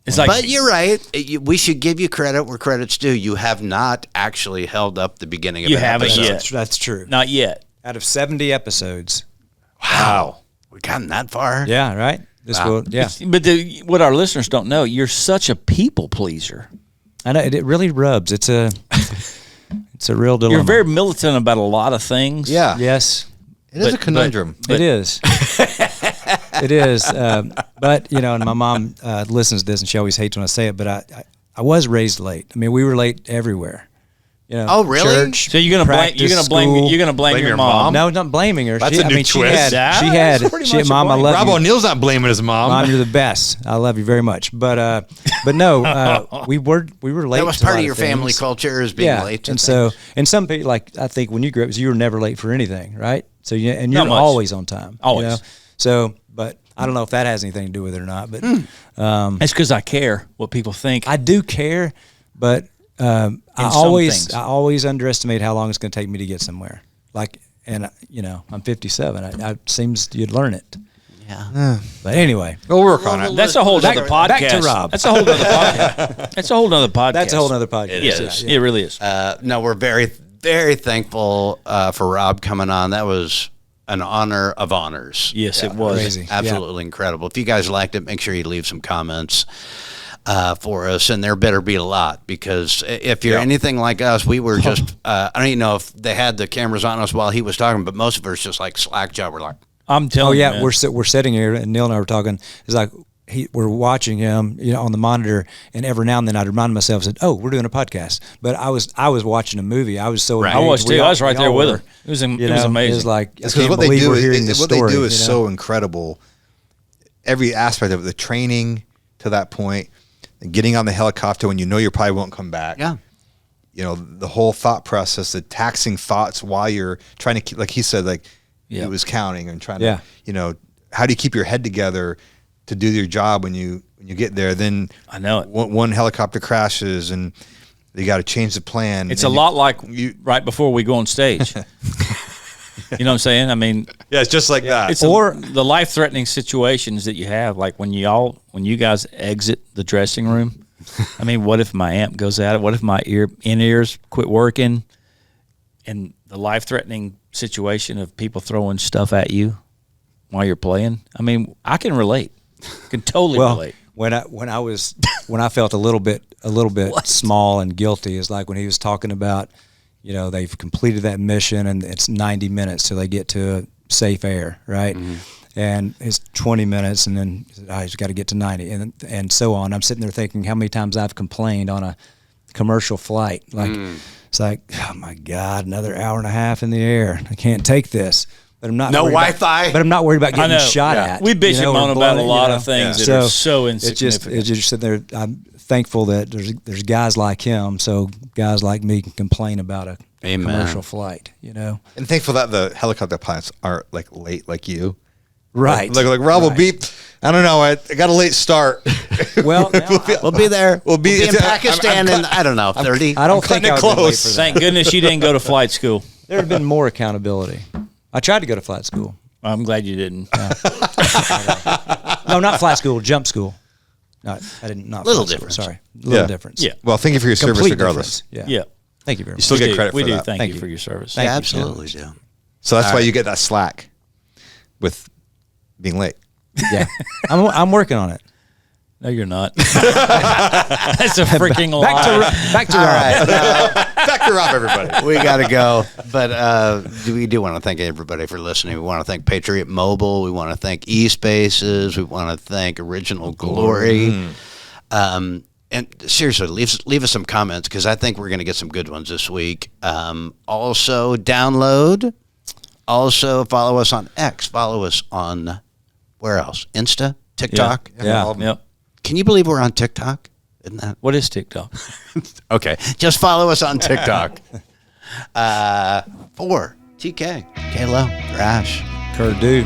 It's like, but you're right. We should give you credit where credit's due. You have not actually held up the beginning of You an haven't episode. yet. That's true. Not yet. Out of 70 episodes. Wow. We've gotten that far. Yeah, right? Yeah. But what our listeners don't know, you're such a people pleaser. I know. It really rubs. It's a real dilemma. You're very militant about a lot of things. Yeah. Yes. It is a conundrum. It is. It is. But, and my mom listens to this, and she always hates when I say it, but I was raised late. I mean, we were late everywhere. Oh, really? Church, So you're gonna blame your mom? No, not blaming her. That's a new twist. She had mom. I love Rob you. O'Neill's not blaming his mom. Mom, you're the best. I love you very much. But no, we were late. That was to a part lot of your family things. culture is being late to and things. so, and some people, like, I think when you grew up, you were never late for anything, right? So you're Not much. always on time. Always. So, but I don't know if that has anything to do with it or not. But It's because I care what people think. I do care, but I always underestimate how long it's going to take me to get somewhere. Like, and I'm 57. It seems you'd learn it. Yeah. But anyway, We'll work on it. That's a whole other podcast. back to Rob. That's a whole other podcast. That's a whole other podcast. that's a whole other podcast. It is. It really is. No, we're very, very thankful for Rob coming on. That was an honor of honors. Yes, it was. Crazy. Absolutely incredible. If you guys liked it, make sure you leave some comments for us, and there better be a lot, because if you're anything like us, we were just I don't even know if they had the cameras on us while he was talking, but most of us just like slack job. We're like, I'm telling you, man. we're sitting here, and Neil and I were talking. It's like we're watching him, on the monitor, and every now and then I'd remind myself, said, "Oh, we're doing a podcast." But I was watching a movie. I was so I was too. I was right there with him. It was amazing. It was like, I Because can't what they believe do, we're hearing this what story. they do is so incredible. Every aspect of it, the training to that point, and getting on the helicopter when you probably won't come back. yeah. The whole thought process, the taxing thoughts while you're trying to keep, like he said, like he was counting and trying to, how do you keep your head together to do your job when you get there? Then I know it. One helicopter crashes and you got to change the plan. It's a lot like right before we go on stage. You know what I'm saying? I mean, yeah, it's just like that. It's the life-threatening situations that you have, like when you guys exit the dressing room. I mean, what if my amp goes out? What if my in-ears quit working? And the life-threatening situation of people throwing stuff at you while you're playing. I mean, I can relate. I can totally relate. When I felt a little bit small and guilty is like when he was talking about, they've completed that mission and it's 90 minutes till they get to safe air, right? Mm-hmm. And it's 20 minutes, and then I just got to get to 90, and so on. I'm sitting there thinking how many times I've complained on a commercial flight. Like it's like, oh my God, another hour and a half in the air. I can't take this. But I'm not no Wi-Fi. But I'm not worried about getting shot at. We bitch and moan about a lot of things that are so insignificant. It's just sitting there. I'm thankful that there's guys like him, so guys like me can complain about a commercial flight. And thankful that the helicopter pilots aren't like late like you. Right. Like Rob will beep. I don't know. I got a late start. Well, we'll be there. We'll be in Pakistan in, I don't know, 30. I don't think I would have been late for that. Thank goodness you didn't go to flight school. There would have been more accountability. I tried to go to flight school. I'm glad you didn't. Yeah. No, not flight school, jump school. No, I didn't. Not little flight difference. School, sorry, little difference. Yeah. Well, thank you for your service Complete regardless. difference. Yeah. Thank you very much. You still get credit for we do. that. Thank you for your service. Thank you, absolutely do. So that's why you get that slack with being late. Yeah, I'm working on it. No, you're not. That's a freaking lie. Back to Rob. Back to Rob, everybody. We got to go. But we do want to thank everybody for listening. We want to thank Patriot Mobile. We want to thank Espaces. We want to thank Original Glory. And seriously, leave us some comments because I think we're going to get some good ones this week. Also, download. Also, follow us on X. Follow us on, where else? Insta? TikTok? Yeah. Yep. Can you believe we're on TikTok? Isn't that? What is TikTok? Okay. Just follow us on TikTok. 4, TK, Kalo, Rash, Purdue.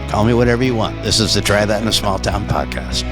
call me whatever you want. This is the Try That in a Small Town podcast.